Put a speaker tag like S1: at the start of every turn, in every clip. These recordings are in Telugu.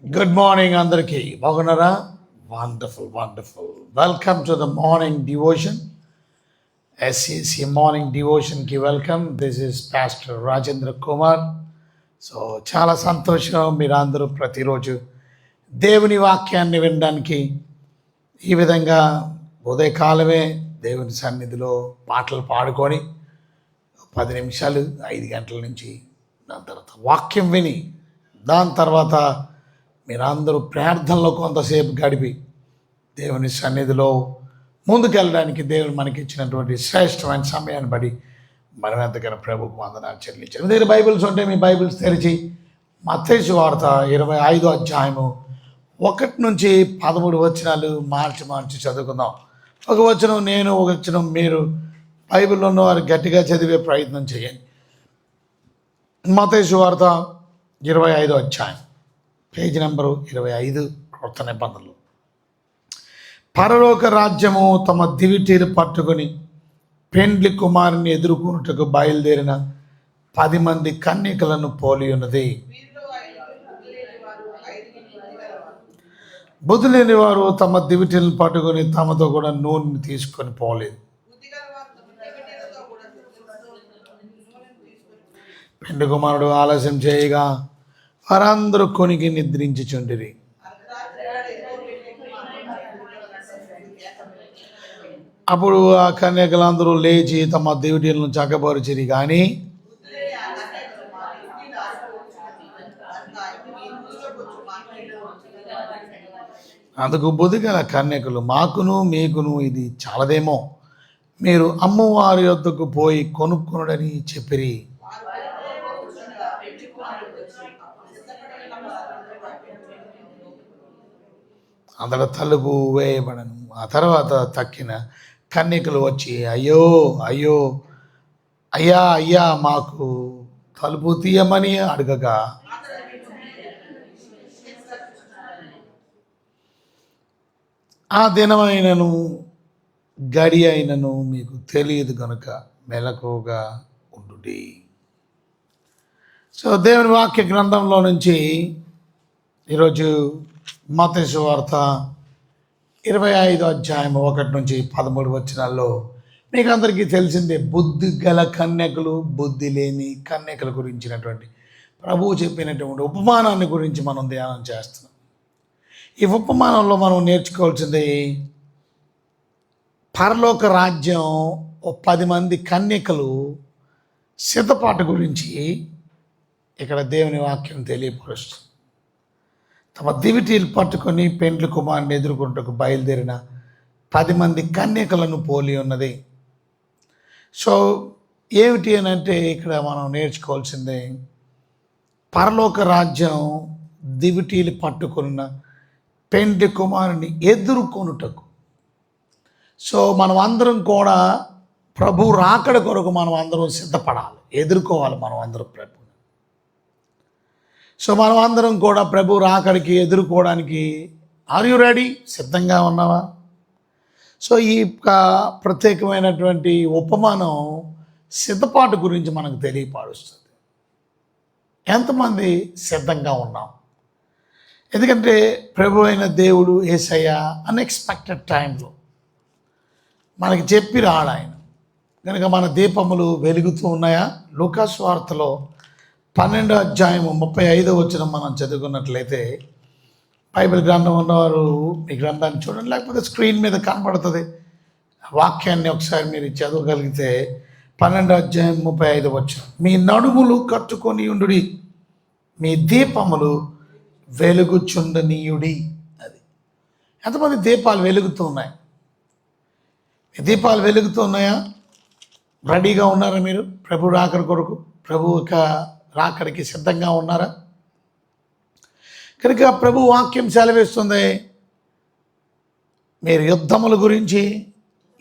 S1: గుడ్ మార్నింగ్ అందరికీ బాగున్నారా? Wonderful. Welcome to the morning devotion. SEC morning డివోషన్కి welcome. This is pastor Rajendra Kumar. So చాలా సంతోషం మీరు అందరూ ప్రతిరోజు దేవుని వాక్యాన్ని వినడానికి ఈ విధంగా ఉదయకాలమే దేవుని సన్నిధిలో పాటలు పాడుకొని 10 నిమిషాలు 5 గంటల నుంచి దాని తర్వాత వాక్యం విని దాని తర్వాత మీరందరూ ప్రార్థనలో కొంతసేపు గడిపి దేవుని సన్నిధిలో ముందుకెళ్ళడానికి దేవుడు మనకి ఇచ్చినటువంటి శ్రేష్టమైన సమయాన్ని బట్టి మనం ఎంతకైనా ప్రభుకు వందనాలు చెల్లించారు. దగ్గర బైబిల్స్ ఉంటే మీ బైబిల్స్ తెరిచి మత్తయి సువార్త 25వ అధ్యాయము 1 నుంచి 13 వచనాలు మార్చి చదువుకుందాం. ఒక వచనం నేను, ఒక వచనం మీరు బైబిల్లో ఉన్న వారు గట్టిగా చదివే ప్రయత్నం చేయండి. మత్తయి సువార్త 25వ అధ్యాయం, పేజీ నెంబరు 25, కొత్త నిబంధనలు. పరలోక రాజ్యము తమ దివిటీలు పట్టుకొని పెండ్లి కుమారుని ఎదుర్కొనుటకు బయలుదేరిన 10 మంది కన్యకలను పోలి ఉన్నది. బుద్ధి లేని వారు తమ దివిటీలను పట్టుకొని తమతో కూడా నూనెని తీసుకొని పోలేదు. పెండ్లి కుమారుడు ఆలస్యం చేయగా వారందరూ కొనికి నిద్రించుచుండిరి. అప్పుడు ఆ కన్యకలందరూ లేచి తమ దివిటీలను చక్కబరిచిరి, కానీ అందుకు బుద్ధిగల కన్యకలు, మాకును మీకును ఇది చాలదేమో, మీరు అమ్మవారి యొద్దకు పోయి కొనుక్కునుడని చెప్పిరి. అందర తలుపు వేయబడను. ఆ తర్వాత తక్కిన కన్యకలు వచ్చి, అయ్యా మాకు తలుపు తీయమని అడగగా, ఆ దినమైనను గడి అయినను మీకు తెలియదు కనుక మెలకుగా ఉండుడి. సో దేవుని వాక్య గ్రంథంలో నుంచి ఈరోజు మత్తయి సువార్త 25వ అధ్యాయం 1 నుంచి 13 వచనాల్లో మీకు అందరికీ తెలిసిందే, బుద్ధి గల కన్యకలు, బుద్ధి లేని కన్యకల గురించినటువంటి ప్రభువు చెప్పినటువంటి ఉపమానాన్ని గురించి మనం ధ్యానం చేస్తున్నాం. ఈ ఉపమానంలో మనం నేర్చుకోవాల్సింది, పరలోక రాజ్యం 10 మంది కన్యకలు సిద్ధపాటు గురించి ఇక్కడ దేవుని వాక్యం తెలియపరుస్తుంది. తమ దివిటీలు పట్టుకొని పెండ్లి కుమారుని ఎదుర్కొంటకు బయలుదేరిన 10 మంది కన్యకలను పోలి ఉన్నది. సో ఏమిటి అని అంటే ఇక్కడ మనం నేర్చుకోవాల్సిందే, పరలోక రాజ్యం దివిటీలు పట్టుకున్న పెండ్లి కుమారుని ఎదుర్కొనుటకు. సో మనం అందరం కూడా ప్రభు రాకడ కొరకు మనం అందరం సిద్ధపడాలి, ఎదుర్కోవాలి మనం అందరం ప్రభు. సో మనం అందరం కూడా ప్రభు రాకడికి ఎదుర్కోవడానికి ఆర్ యు రెడీ? సిద్ధంగా ఉన్నావా? సో ఈ ప్రత్యేకమైనటువంటి ఉపమానం సిద్ధపాటు గురించి మనకు తెలియపరుస్తుంది. ఎంతమంది సిద్ధంగా ఉన్నాం? ఎందుకంటే ప్రభు అయిన దేవుడు యేసయ్య అన్ఎక్స్పెక్టెడ్ టైంలో మనకి చెప్పి రాడు ఆయన కనుక మన దీపములు వెలుగుతూ ఉన్నాయా? లూకా సువార్తలో 12వ అధ్యాయం 35వ వచనం మనం చదువుకున్నట్లయితే, బైబిల్ గ్రంథం ఉన్నవారు మీ గ్రంథాన్ని చూడండి, లేకపోతే స్క్రీన్ మీద కనబడుతుంది. వాక్యాన్ని ఒకసారి మీరు చదవగలిగితే 12వ అధ్యాయం 35వ వచనం, మీ నడుములు కట్టుకొని ఉండుడి, మీ దీపములు వెలుగుచుండనీయుడి. అది ఎంతమంది దీపాలు వెలుగుతూ ఉన్నాయి? మీ దీపాలు వెలుగుతూ ఉన్నాయా? రెడీగా ఉన్నారా మీరు ప్రభు రాకడ కొరకు? ప్రభు యొక్క రాకడికి సిద్ధంగా ఉన్నారా? కనుక ప్రభు వాక్యం సెలవిస్తుంది, మీరు యుద్ధముల గురించి,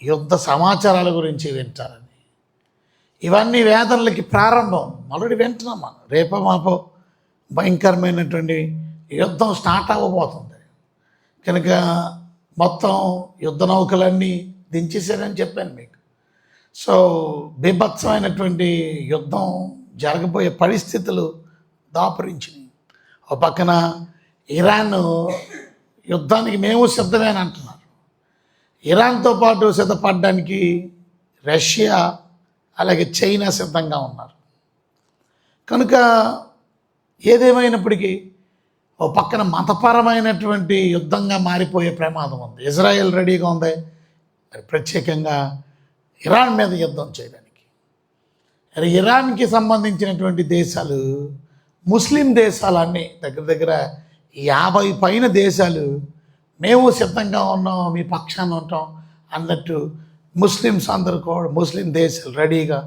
S1: యుద్ధ సమాచారాల గురించి వింటారని. ఇవన్నీ వేదనలకి ప్రారంభం. ఆల్రెడీ వింటున్నాం మనం. రేపో మాపో భయంకరమైనటువంటి యుద్ధం స్టార్ట్ అవ్వబోతుంది. కనుక మొత్తం యుద్ధ నౌకలన్నీ దించేసారని చెప్పాను మీకు. సో బీభత్సమైనటువంటి యుద్ధం జరగబోయే పరిస్థితులు దాపురించినాయి. ఒక పక్కన ఇరాన్ యుద్ధానికి మేము సిద్ధమే అని అంటున్నారు. ఇరాన్తో పాటు సిద్ధపడడానికి రష్యా అలాగే చైనా సిద్ధంగా ఉన్నారు. కనుక ఏదేమైనప్పటికీ ఓ పక్కన మతపరమైనటువంటి యుద్ధంగా మారిపోయే ప్రమాదం ఉంది. ఇజ్రాయెల్ రెడీగా ఉంది ప్రత్యేకంగా ఇరాన్ మీద యుద్ధం చేయడానికి. మరి ఇరాన్కి సంబంధించినటువంటి దేశాలు, ముస్లిం దేశాలన్నీ దగ్గర దగ్గర 50 పైన దేశాలు మేము సిద్ధంగా ఉన్నాం, మీ పక్షాన ఉంటాం అన్నట్టు ముస్లిమ్స్ అందరూ కూడా, ముస్లిం దేశాలు రెడీగా.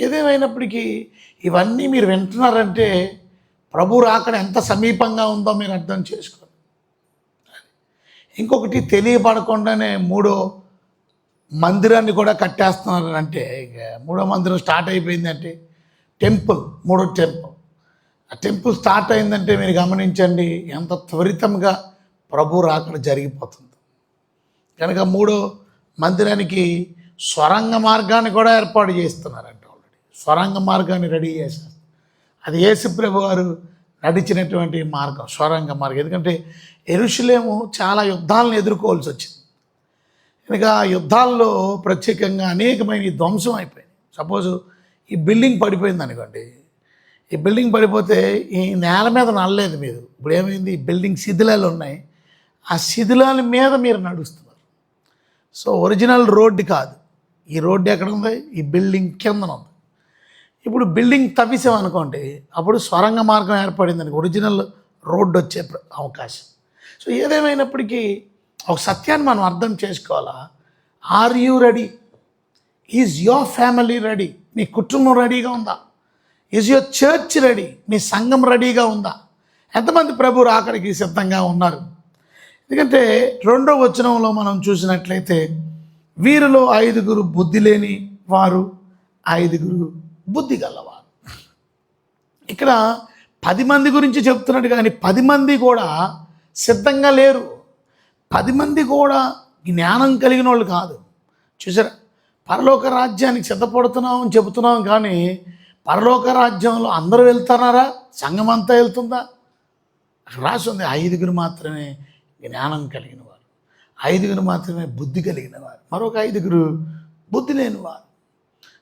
S1: ఏదేమైనప్పటికీ ఇవన్నీ మీరు వింటున్నారంటే ప్రభు రాకడ ఎంత సమీపంగా ఉందో మీరు అర్థం చేసుకోండి. ఇంకొకటి, తెలియపడకుండానే 3వ మందిరాన్ని కూడా కట్టేస్తున్నారు. అంటే ఇక 3వ మందిరం స్టార్ట్ అయిపోయిందంటే టెంపుల్, 3వ టెంపుల్, ఆ టెంపుల్ స్టార్ట్ అయిందంటే మీరు గమనించండి ఎంత త్వరితంగా ప్రభు రాకడ జరిగిపోతుంది. కనుక 3వ మందిరానికి స్వరంగ మార్గాన్ని కూడా ఏర్పాటు చేస్తున్నారంట. ఆల్రెడీ స్వరంగ మార్గాన్ని రెడీ చేశారు. అది యేసుప్రభు వారు నడిచినటువంటి మార్గం, స్వరంగ మార్గం. ఎందుకంటే యెరూషలేము చాలా యుద్ధాలను ఎదుర్కోవాల్సి వచ్చింది. కనుక ఆ యుద్ధాల్లో ప్రత్యేకంగా అనేకమైన ధ్వంసం అయిపోయింది. సపోజు ఈ బిల్డింగ్ పడిపోయింది అనుకోండి, ఈ బిల్డింగ్ పడిపోతే ఈ నేల మీద నడలేదు మీరు. ఇప్పుడు ఏమైంది, ఈ బిల్డింగ్ శిథిలాలు ఉన్నాయి, ఆ శిథిలాల మీద మీరు నడుస్తున్నారు. సో ఒరిజినల్ రోడ్డు కాదు, ఈ రోడ్డు ఎక్కడ ఉంది, ఈ బిల్డింగ్ కిందన ఉంది. ఇప్పుడు బిల్డింగ్ తవ్వేసామనుకోండి, అప్పుడు స్వరంగ మార్గం ఏర్పడిందని ఒరిజినల్ రోడ్డు వచ్చే అవకాశం. సో ఏదేమైనప్పటికీ ఒక సత్యాన్ని మనం అర్థం చేసుకోవాలా. Are you ready? Is your family ready? మీ కుటుంబం రెడీగా ఉందా? Is your church ready? మీ సంఘం రెడీగా ఉందా? ఎంతమంది ప్రభు రాకడికి సిద్ధంగా ఉన్నారు? ఎందుకంటే 2వ వచనంలో మనం చూసినట్లయితే వీరిలో 5 బుద్ధి లేని వారు, 5 బుద్ధి గలవారు. ఇక్కడ 10 మంది గురించి చెప్తున్నాడు, కానీ 10 మంది కూడా సిద్ధంగా లేరు. 10 మంది కూడా జ్ఞానం కలిగిన వాళ్ళు కాదు. చూసారా, పరలోక రాజ్యానికి సిద్ధపడుతున్నాం అని చెబుతున్నాం, కానీ పరలోక రాజ్యంలో అందరూ వెళ్తున్నారా? సంఘం అంతా వెళ్తుందా? అక్కడ రాసి ఉంది 5 మాత్రమే జ్ఞానం కలిగిన వారు, 5 మాత్రమే బుద్ధి కలిగిన వారు, మరొక 5 బుద్ధి లేని వారు.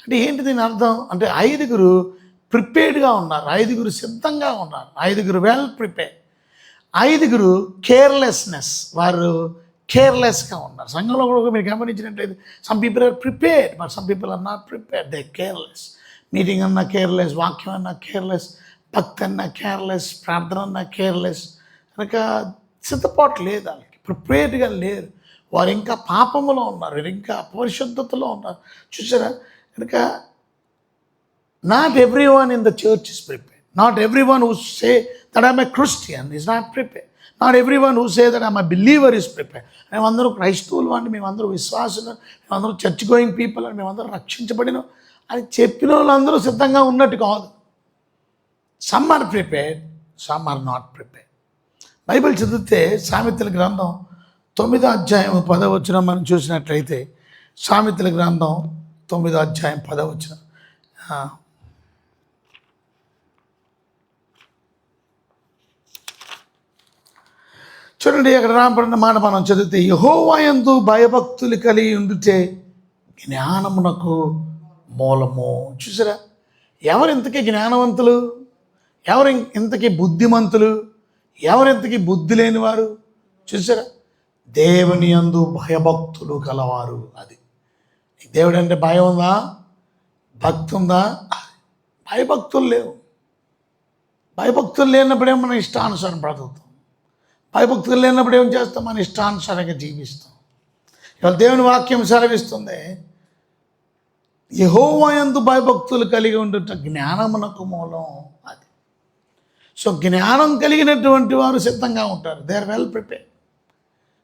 S1: అంటే ఏంటి దీని అర్థం? అంటే 5 ప్రిపేర్డ్గా ఉన్నారు, 5 సిద్ధంగా ఉన్నారు, 5 వెల్ ప్రిపేర్డ్. 5 కేర్లెస్నెస్, వారు కేర్లెస్గా ఉన్నారు. సంఘంలో కూడా మీరు గమనించినట్లయితే some people are prepared but some people are not prepared. They careless. Meeting అన్నా కేర్లెస్, వాక్యం అన్నా కేర్లెస్, భక్తి అన్నా కేర్లెస్, ప్రార్థన అన్నా కేర్లెస్. కనుక సిద్ధపాటు లేదు, వాళ్ళకి ప్రిపేర్డ్గా లేరు. వారు ఇంకా పాపములో ఉన్నారు, వారు ఇంకా అపరిశుద్ధతలో ఉన్నారు. చూసారా? కనుక not every one in the church is prepared. Not every one who say that I'm a Christian is not prepared. Not every one who say that I'm a believer is prepared. మేమందరూ క్రైస్తవులు అండి, మేమందరూ విశ్వాసులు, మేమందరూ చర్చ్ గోయింగ్ పీపుల్ అని, మేమందరూ రక్షించబడిన అని చెప్పిన వాళ్ళందరూ సిద్ధంగా ఉన్నట్టు కాదు. Some are prepared, some are not prepared. Bible చదివితే సామెతల గ్రంథం 9వ అధ్యాయం 10వ వచనం మనం చూసినట్లయితే, సామెతల గ్రంథం 9వ అధ్యాయం 10వ వచనం. చూడండి, అక్కడ రాబడిన మాట మనం చదివితే, యెహోవా యందు భయభక్తులు కలిగి ఉండితే జ్ఞానమునకు మూలము. చూసారా? ఎవరు ఇంతకీ జ్ఞానవంతులు? ఎవరు ఇంతకీ బుద్ధిమంతులు? ఎవరింతకీ బుద్ధి లేనివారు? చూసారా? దేవుని యందు భయభక్తులు కలవారు. అది దేవుడు అంటే భయం ఉందా? భక్తి ఉందా? భయభక్తులు లేవు. భయభక్తులు లేనప్పుడేమో మన ఇష్టానుసారం బ్రతుకుతాం. భయభక్తులు లేనప్పుడు ఏం చేస్తాం? మన ఇష్టానుసారంగా జీవిస్తాం. ఇవాళ దేవుని వాక్యం సెలవిస్తుంది, యెహోవా యందు భయభక్తులు కలిగి ఉండుట జ్ఞానమునకు మూలం. అది. సో జ్ఞానం కలిగినటువంటి వారు సిద్ధంగా ఉంటారు. They are well prepared.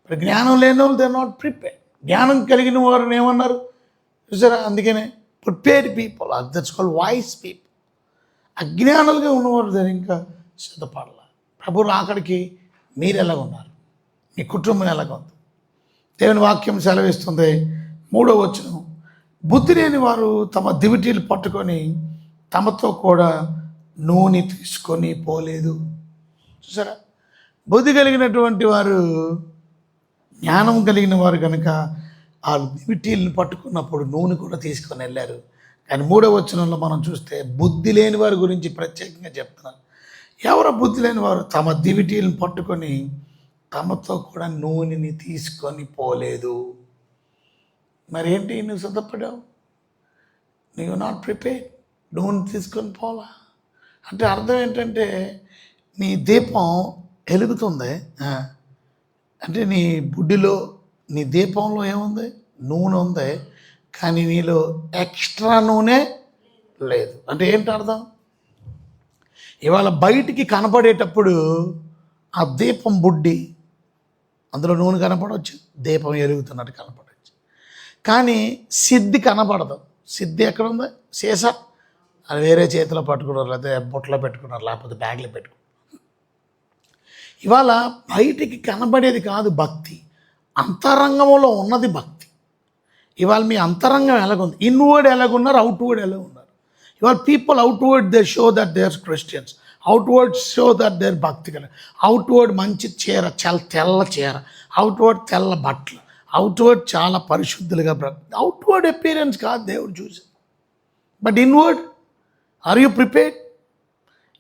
S1: ఇప్పుడు జ్ఞానం లేని వాళ్ళు దే ఆర్ నాట్ ప్రిపేర్డ్. జ్ఞానం కలిగిన వారిని ఏమన్నారు చూసారా? అందుకనే prepared people, that's called wise people. అజ్ఞానులుగా ఉన్నవారు దాన్ని ఇంకా సిద్ధపడాలి. ప్రభు రాకడికి మీరు ఎలాగ ఉన్నారు? మీ కుటుంబం ఎలాగ ఉంది? దేవుని వాక్యం సెలవిస్తుంది 3వ వచనం, బుద్ధి లేని వారు తమ దివిటీలు పట్టుకొని తమతో కూడా నూనె తీసుకొని పోలేదు. చూసారా? బుద్ధి కలిగినటువంటి వారు, జ్ఞానం కలిగిన వారు కనుక ఆ దివిటీలను పట్టుకున్నప్పుడు నూనె కూడా తీసుకొని వెళ్ళారు. కానీ 3వ వచనంలో మనం చూస్తే బుద్ధి లేని వారి గురించి ప్రత్యేకంగా చెప్తున్నారు. ఎవరో బుద్ధి లేని వారు తమ దివిటీలను పట్టుకొని తమతో కూడా నూనెని తీసుకొని పోలేదు. మరి ఏంటి, నువ్వు సిద్ధపడావు, నువ్వు నాట్ ప్రిపేర్, నూనె తీసుకొని పోలా అంటే అర్థం ఏంటంటే నీ దీపం వెలుగుతుంది, అంటే నీ బుడ్డిలో నీ దీపంలో ఏముంది, నూనె ఉంది, కానీ నీలో ఎక్స్ట్రా నూనె లేదు. అంటే ఏంటి అర్థం, ఇవాళ బయటికి కనపడేటప్పుడు ఆ దీపం బుడ్డి, అందులో నూనె కనపడవచ్చు, దీపం ఎలుగుతున్నట్టు కనపడవచ్చు, కానీ సిద్ధి కనపడదు. సిద్ధి ఎక్కడుంది, సీసా అది వేరే చేతిలో పట్టుకున్నారు, లేకపోతే బుట్టలో పెట్టుకున్నారు, లేకపోతే బ్యాగ్లో పెట్టుకున్నారు. ఇవాళ బయటికి కనబడేది కాదు భక్తి, అంతరంగంలో ఉన్నది భక్తి. ఇవాళ మీ అంతరంగం ఎలాగుంది, ఇన్వర్డ్ ఎలాగున్నారు, అవుట్వర్డ్ ఎలా ఉన్నారు. ఇవాళ people outward they show that they are Christians, outward show that they are భక్తి కదా. అవుట్వర్డ్ మంచి చీర, చాలా తెల్ల చీర, అవుట్వర్డ్ తెల్ల బట్టలు, అవుట్వర్డ్ చాలా పరిశుద్ధులుగా అవుట్వర్డ్ అపీరెన్స్ కాదు దేవుడు చూసి. But inward, are you prepared?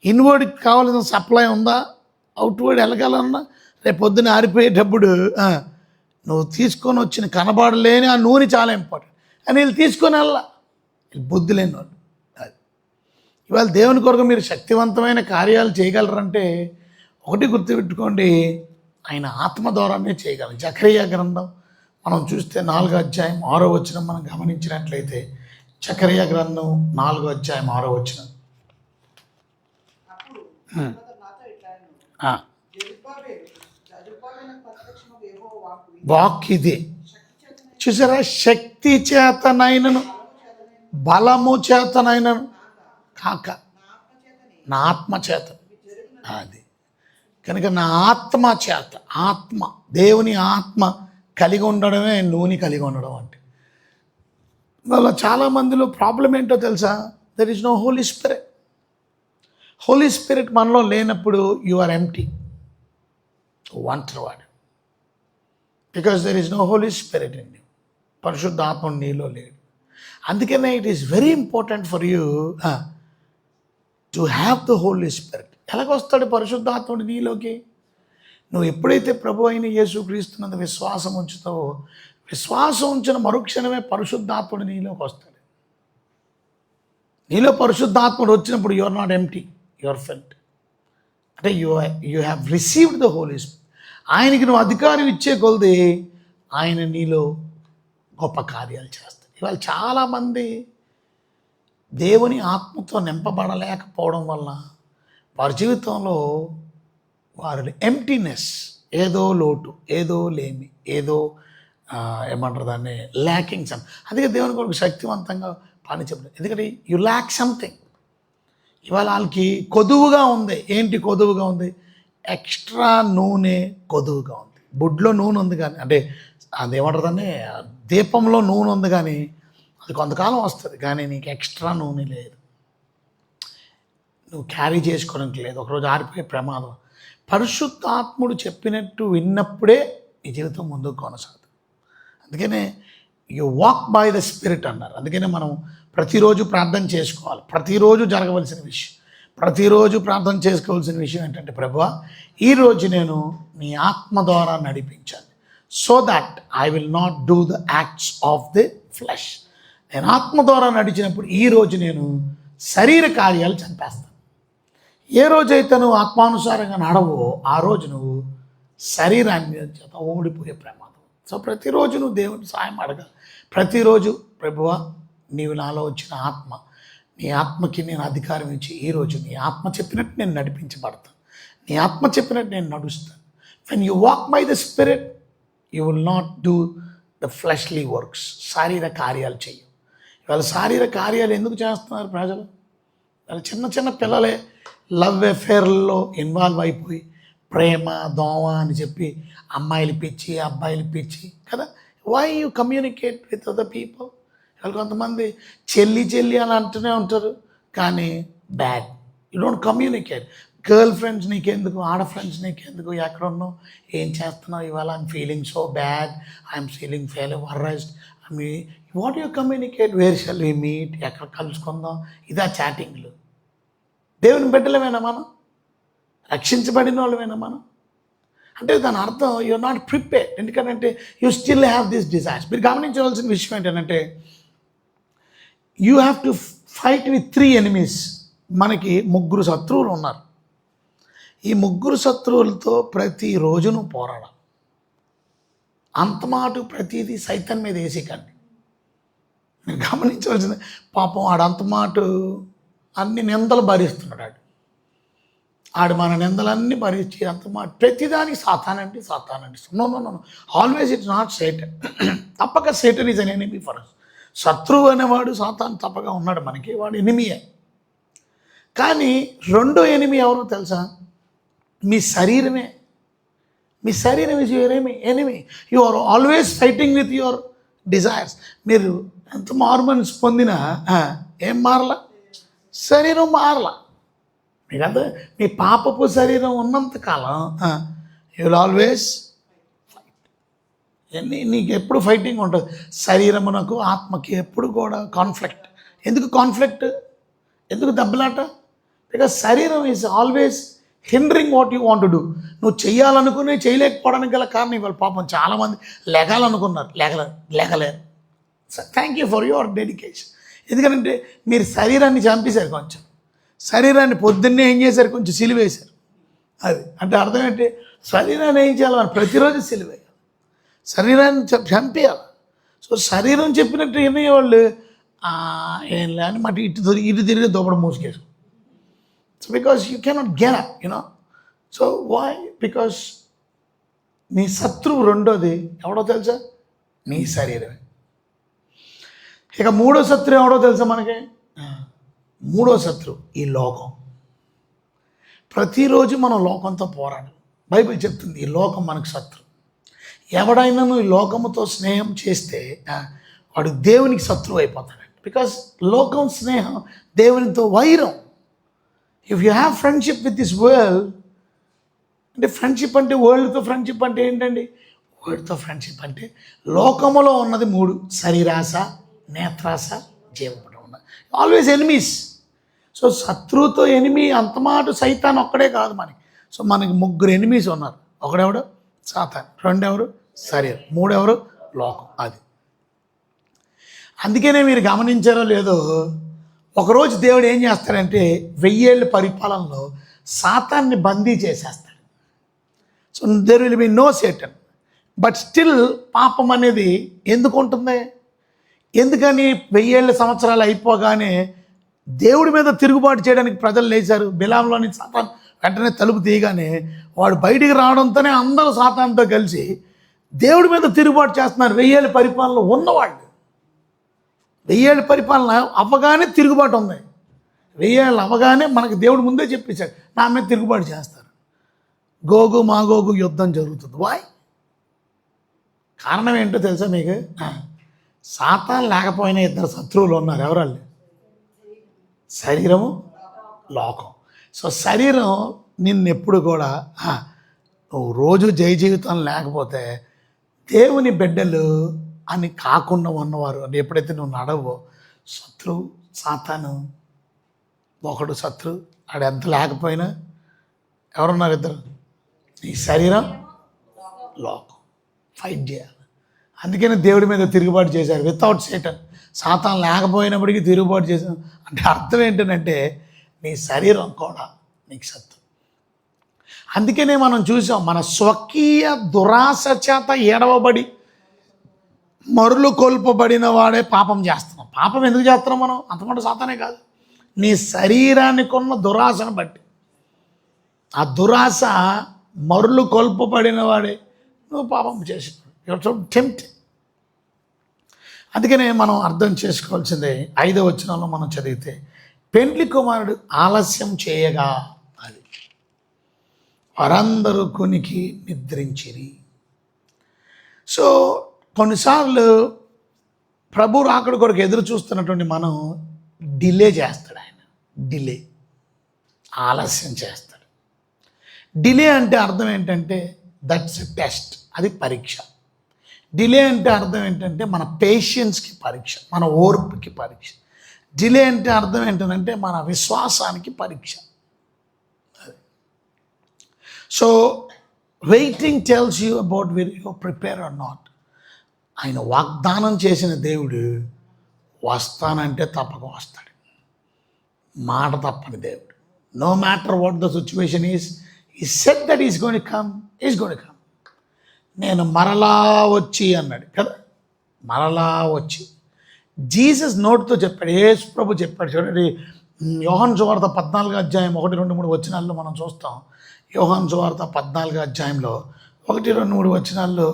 S1: ఇన్వర్డ్కి కావాల్సిన సప్లై ఉందా? అవుట్వర్డ్ వెళ్ళగలన్నా రేపు పొద్దున్న ఆరిపోయేటప్పుడు నువ్వు తీసుకొని వచ్చిన కనబడలేని ఆ నూనె చాలా ఇంపార్టెంట్. అని వీళ్ళు తీసుకొని వెళ్ళా, వీళ్ళు బుద్ధి లేని వాళ్ళు. అది ఇవాళ దేవుని కొరకు మీరు శక్తివంతమైన కార్యాలు చేయగలరంటే ఒకటి గుర్తుపెట్టుకోండి, ఆయన ఆత్మ ద్వారానే చేయగలరు. జకరియా గ్రంథం మనం చూస్తే 4వ అధ్యాయం 6వ వచనం మనం గమనించినట్లయితే, జకరియా గ్రంథం 4వ అధ్యాయం 6వ వచనం. వాక్ ఇది చూసారా, శక్తి చేతనైనను బలము చేతనైనను కాక నా ఆత్మ చేత. అది కనుక నా ఆత్మ చేత, ఆత్మ దేవుని ఆత్మ కలిగి ఉండడమే నూనె కలిగి ఉండడం అంటే. వాళ్ళ చాలామందిలో ప్రాబ్లం ఏంటో తెలుసా, there is no Holy Spirit. Holy Spirit మనలో లేనప్పుడు యు ఆర్ ఎంప్టీ, ఒంటరివాడు. Because there is no Holy Spirit in you, పరిశుద్ధ ఆత్మ నీలో లేడు. అందుకనే it is very important for you to have the Holy Spirit. ఎలాగొస్తాడు పరిశుద్ధాత్ముడు నీలోకి? నువ్వు ఎప్పుడైతే ప్రభు అయిన యేసుక్రీస్తునందు విశ్వాసం ఉంచుతావో, విశ్వాసం ఉంచిన మరుక్షణమే పరిశుద్ధాత్ముడు నీలోకి వస్తాడు. నీలో పరిశుద్ధాత్ముడు వచ్చినప్పుడు you are not empty, you are filled. అంటే you have received the Holy Spirit. ఆయనకి నువ్వు అధికారం ఇచ్చే కొలది ఆయన నీలో గొప్ప కార్యాలు చేస్తాడు. ఇవాళ చాలామంది దేవుని ఆత్మతో నింపబడలేకపోవడం వల్ల వారి జీవితంలో వారి ఎంప్టీనెస్, ఏదో లోటు, ఏదో లేమి, ఏదో ఏమంటారు దాన్ని, ల్యాకింగ్స్ అని. అందుకే దేవుని కొరకు శక్తివంతంగా పని చెప్పడం. ఎందుకంటే యు ల్యాక్ సంథింగ్. ఇవాళ వాళ్ళకి కొదువుగా ఉంది. ఏంటి కొదువుగా ఉంది? ఎక్స్ట్రా నూనె కొదువుగా ఉంది. బుడ్లో నూనె ఉంది కానీ, అంటే అది ఏమంటారు దాన్ని, దీపంలో నూనె ఉంది కానీ అది కొంతకాలం వస్తుంది, కానీ నీకు ఎక్స్ట్రా నూనె లేదు, నువ్వు క్యారీ చేసుకోవడానికి లేదు, ఒకరోజు ఆరిపోయే ప్రమాదం. పరిశుద్ధాత్ముడు చెప్పినట్టు విన్నప్పుడే నీ జీవితం ముందుకు కొనసాగుతుంది. అందుకనే you walk by the spirit అన్నారు. అందుకనే మనం ప్రతిరోజు ప్రార్థన చేసుకోవాలి. ప్రతిరోజు జరగవలసిన విషయం, ప్రతిరోజు ప్రార్థన చేసుకోవాల్సిన విషయం ఏంటంటే, ప్రభువా ఈరోజు నేను నీ ఆత్మ ద్వారా నడిపించాను, so that I will not do the acts of the flesh. నేను ఆత్మ ద్వారా నడిచినప్పుడు ఈరోజు నేను శరీర కార్యాలు చంపేస్తాను. ఏ రోజైతే నువ్వు ఆత్మానుసారంగా నడవో ఆ రోజు నువ్వు శరీరాన్ని చేత ఓడిపోయే ప్రమాదం. సో ప్రతిరోజు నువ్వు దేవుని సాయం అడగాలి. ప్రతిరోజు ప్రభువా నీవు నాలో వచ్చిన ఆత్మ, నీ ఆత్మకి నేను అధికారం ఇచ్చి ఈరోజు నీ ఆత్మ చెప్పినట్టు నేను నడిపించబడతాను, నీ ఆత్మ చెప్పినట్టు నేను నడుస్తాను. When you walk by the Spirit you will not do the fleshly works. శారీరక కార్యాలు చెయ్యి. ఇవాళ శారీరక కార్యాలు ఎందుకు చేస్తున్నారు ప్రజలు? వాళ్ళ చిన్న చిన్న పిల్లలే లవ్ అఫేర్లలో ఇన్వాల్వ్ అయిపోయి ప్రేమ దోమ అని చెప్పి అమ్మాయిలు పిచ్చి అబ్బాయిలు పిచ్చి కదా. Why you communicate with other people? వాళ్ళు కొంతమంది చెల్లి చెల్లి అని అంటూనే ఉంటారు, కానీ bad. You don't communicate. Girl friends నీకెందుకు, ఆడ ఫ్రెండ్స్ నీకెందుకు, ఎక్కడున్నావు, ఏం చేస్తున్నావు ఇవాళ, I'm feeling so bad, I'm feeling worried, me what you communicate, where shall we meet, ఎక్కడ కలుసుకుందాం, ఇదా చాటింగ్లు. దేవుని బిడ్డలమేనా మనం, రక్షించబడిన వాళ్ళమేనా మనం? అంటే దాని అర్థం యూఆర్ నాట్ ప్రిపేర్డ్. ఎందుకంటే you still have this desires. మీరు గమనించవలసిన విషయం ఏంటంటే you have to fight with 3 enemies. మనకి 3 శత్రువులు ఉన్నారు. ఈ 3 శత్రువులతో ప్రతిరోజును పోరాడాలి. అంతమాటు ప్రతిదీ సైతాన్ మీద వేసేకండి. మీరు గమనించవలసింది, పాపం అంతమాటు అన్ని నిందలు భరిస్తున్నాడు. ఆడు మన నిందలన్నీ భరించి అంతమాట ప్రతిదానికి సాతానండి. No, always it's not Satan. తప్పక Satan is an enemy for us. శత్రువు అనేవాడు సాతాన్ తప్పక ఉన్నాడు మనకి, వాడు ఎనిమియే. కానీ రెండో ఎనిమి ఎవరో తెలుసా? మీ శరీరమే. మీ శరీరం is your enemy. You are always fighting with your desires. మీరు ఎంత హార్మోన్స్ పొందినా ఏం మారలా? శరీరం మారలా. మీకంటే మీ పాపపు శరీరం ఉన్నంతకాలం యూ విల్ ఆల్వేస్ ఫైట్. నీకు ఎప్పుడు ఫైటింగ్ ఉంటుంది. శరీరమునకు ఆత్మకి ఎప్పుడు కూడా కాన్ఫ్లిక్ట్. ఎందుకు కాన్ఫ్లిక్ట్? ఎందుకు దెబ్బలాట? బికాజ్ శరీరం is always hindering what you want to do. నువ్వు చేయాలనుకుని చేయలేకపోవడానికి గల కారణం ఇవాళ పాపం చాలామంది లేగాలనుకున్నారు, లేగలేరు. Thank you for your dedication. ఎందుకంటే మీరు శరీరాన్ని చంపేశారు. కొంచెం శరీరాన్ని పొద్దున్నే ఏం చేశారు? కొంచెం సిలువేశారు. అది అంటే అర్థం ఏంటి? శరీరాన్ని ఏం చేయాలి? మనం ప్రతిరోజు సిలువేయాలి, శరీరాన్ని చంపేయాలి. సో శరీరం చెప్పినట్టు వినేవాళ్ళు ఏం లేని మాట ఇటు తిరిగి దోపడం మూసుకేసు. So because you cannot get up, you know. So why? Because నీ శత్రువు రెండోది ఎవడో తెలుసా? నీ శరీరమే. ఇక మూడో శత్రువు ఎవడో తెలుసా మనకి? మూడో శత్రువు ఈ లోకం. ప్రతిరోజు మనం లోకంతో పోరాడాలి. బైబిల్ చెప్తుంది ఈ లోకం మనకు శత్రు. ఎవడైనా ఈ లోకముతో స్నేహం చేస్తే వాడు దేవునికి శత్రువు అయిపోతాడు. బికాస్ లోకం స్నేహం దేవునితో వైరం. If you have friendship with this world, అంటే ఫ్రెండ్షిప్ అంటే వరల్డ్తో ఫ్రెండ్షిప్ అంటే ఏంటండి? వరల్డ్తో ఫ్రెండ్షిప్ అంటే లోకములో ఉన్నది 3: శరీరాశ, నేత్రాశ, జీవపడం ఉన్నది. Always enemies. సో శత్రువుతో ఎనిమి అంతమాటు సైతాన్ ఒక్కడే కాదు మనకి. సో మనకి 3 ఎనిమీస్ ఉన్నారు. ఒకడెవడు? సాతాన్. 2 ఎవరు? శరీరం. 3 ఎవరు? లోకం. అది అందుకనే మీరు గమనించారో లేదో, ఒకరోజు దేవుడు ఏం చేస్తాడంటే 1000 ఏళ్ళ పరిపాలనలో సాతాన్ని బందీ చేసేస్తాడు. So there will be no Satan. But still పాపం అనేది ఎందుకు ఉంటుంది? ఎందుకని 1000 ఏళ్ళ సంవత్సరాలు అయిపోగానే దేవుడి మీద తిరుగుబాటు చేయడానికి ప్రజలు లేచారు. బిలాంలోని సాతాన్ వెంటనే తలుపు తీయగానే వాడు బయటికి రావడంతోనే అందరూ సాతాన్తో కలిసి దేవుడి మీద తిరుగుబాటు చేస్తున్నారు. 1000 ఏళ్ళ పరిపాలనలో ఉన్నవాళ్ళు. 1000 ఏళ్ళ పరిపాలన అవ్వగానే తిరుగుబాటు ఉంది. 1000 ఏళ్ళు అవ్వగానే మనకు దేవుడు ముందే చెప్పేశాడు, నా మీద తిరుగుబాటు చేస్తారు. గోగు మాగోగు యుద్ధం జరుగుతుంది. వాయ్? కారణం ఏంటో తెలుసా మీకు? సాతాన్ లేకపోయినా 2 శత్రువులు ఉన్నారు. ఎవరాళ్ళు? శరీరము, లోకం. సో శరీరం నిన్నెప్పుడు కూడా నువ్వు రోజు జయ జీవితం లేకపోతే దేవుని బిడ్డలు అని కాకుండా ఉన్నవారు అంటే ఎప్పుడైతే నువ్వు నడవో, శత్రువు సాతాను ఒకడు శత్రువు. ఆడు ఎంత లేకపోయినా ఎవరున్నారు? 2. నీ శరీరం, లోకం. ఫైట్ చేయాలి. అందుకని దేవుడి మీద తిరుగుబాటు చేశారు. Without Satan. సాతాన్ లేకపోయినప్పటికీ తిరుగుబాటు చేశాను అంటే అర్థం ఏంటంటే నీ శరీరం కూడా నీకు శత్రు. అందుకనే మనం చూసాం, మన స్వకీయ దురాశ చేత ఏడవబడి మరులు కోల్పబడిన వాడే పాపం చేస్తున్నాం. పాపం ఎందుకు చేస్తున్నాం మనం? అంతమాట సాతానే కాదు, నీ శరీరానికి ఉన్న దురాశను బట్టి. ఆ దురాశ మరులు కోల్పబడిన వాడే నువ్వు పాపం చేసినావు. Your so tempted. అందుకనే మనం అర్థం చేసుకోవాల్సిందే 5వ వచనంలో మనం చదివితే, పెండ్లి కుమారుడు ఆలస్యం చేయగా అది వారందరూ కొనికి నిద్రించిరి. సో కొన్నిసార్లు ప్రభు రాకడ కొరకు ఎదురు చూస్తున్నటువంటి మనం డిలే చేస్తాడు. ఆయన డిలే, ఆలస్యం చేస్తాడు. డిలే అంటే అర్థం ఏంటంటే దట్స్ ఎ టెస్ట్, అది పరీక్ష. డిలే అంటే అర్థం ఏంటంటే మన పేషెన్స్కి పరీక్ష, మన ఓర్పుకి పరీక్ష. డిలే అంటే అర్థం ఏంటంటే మన విశ్వాసానికి పరీక్ష. So waiting tells you about will you prepare or not. ఆయన వాగ్దానం చేసిన దేవుడు వస్తానంటే తప్పక వస్తాడు, మాట తప్పని దేవుడు. No matter what the situation is, he said that is going to come, is going to come. నేను మరలా వచ్చి అన్నాడు కదా, మరలా వచ్చి జీసస్ నోటితో చెప్పాడు, యేసు ప్రభు చెప్పాడు. చూడండి, యోహాను సువార్త 14 1, 2, 3 వచనాల్లో మనం చూస్తాం. యోహాను సువార్త 14 1, 2, 3 వచనాల్లో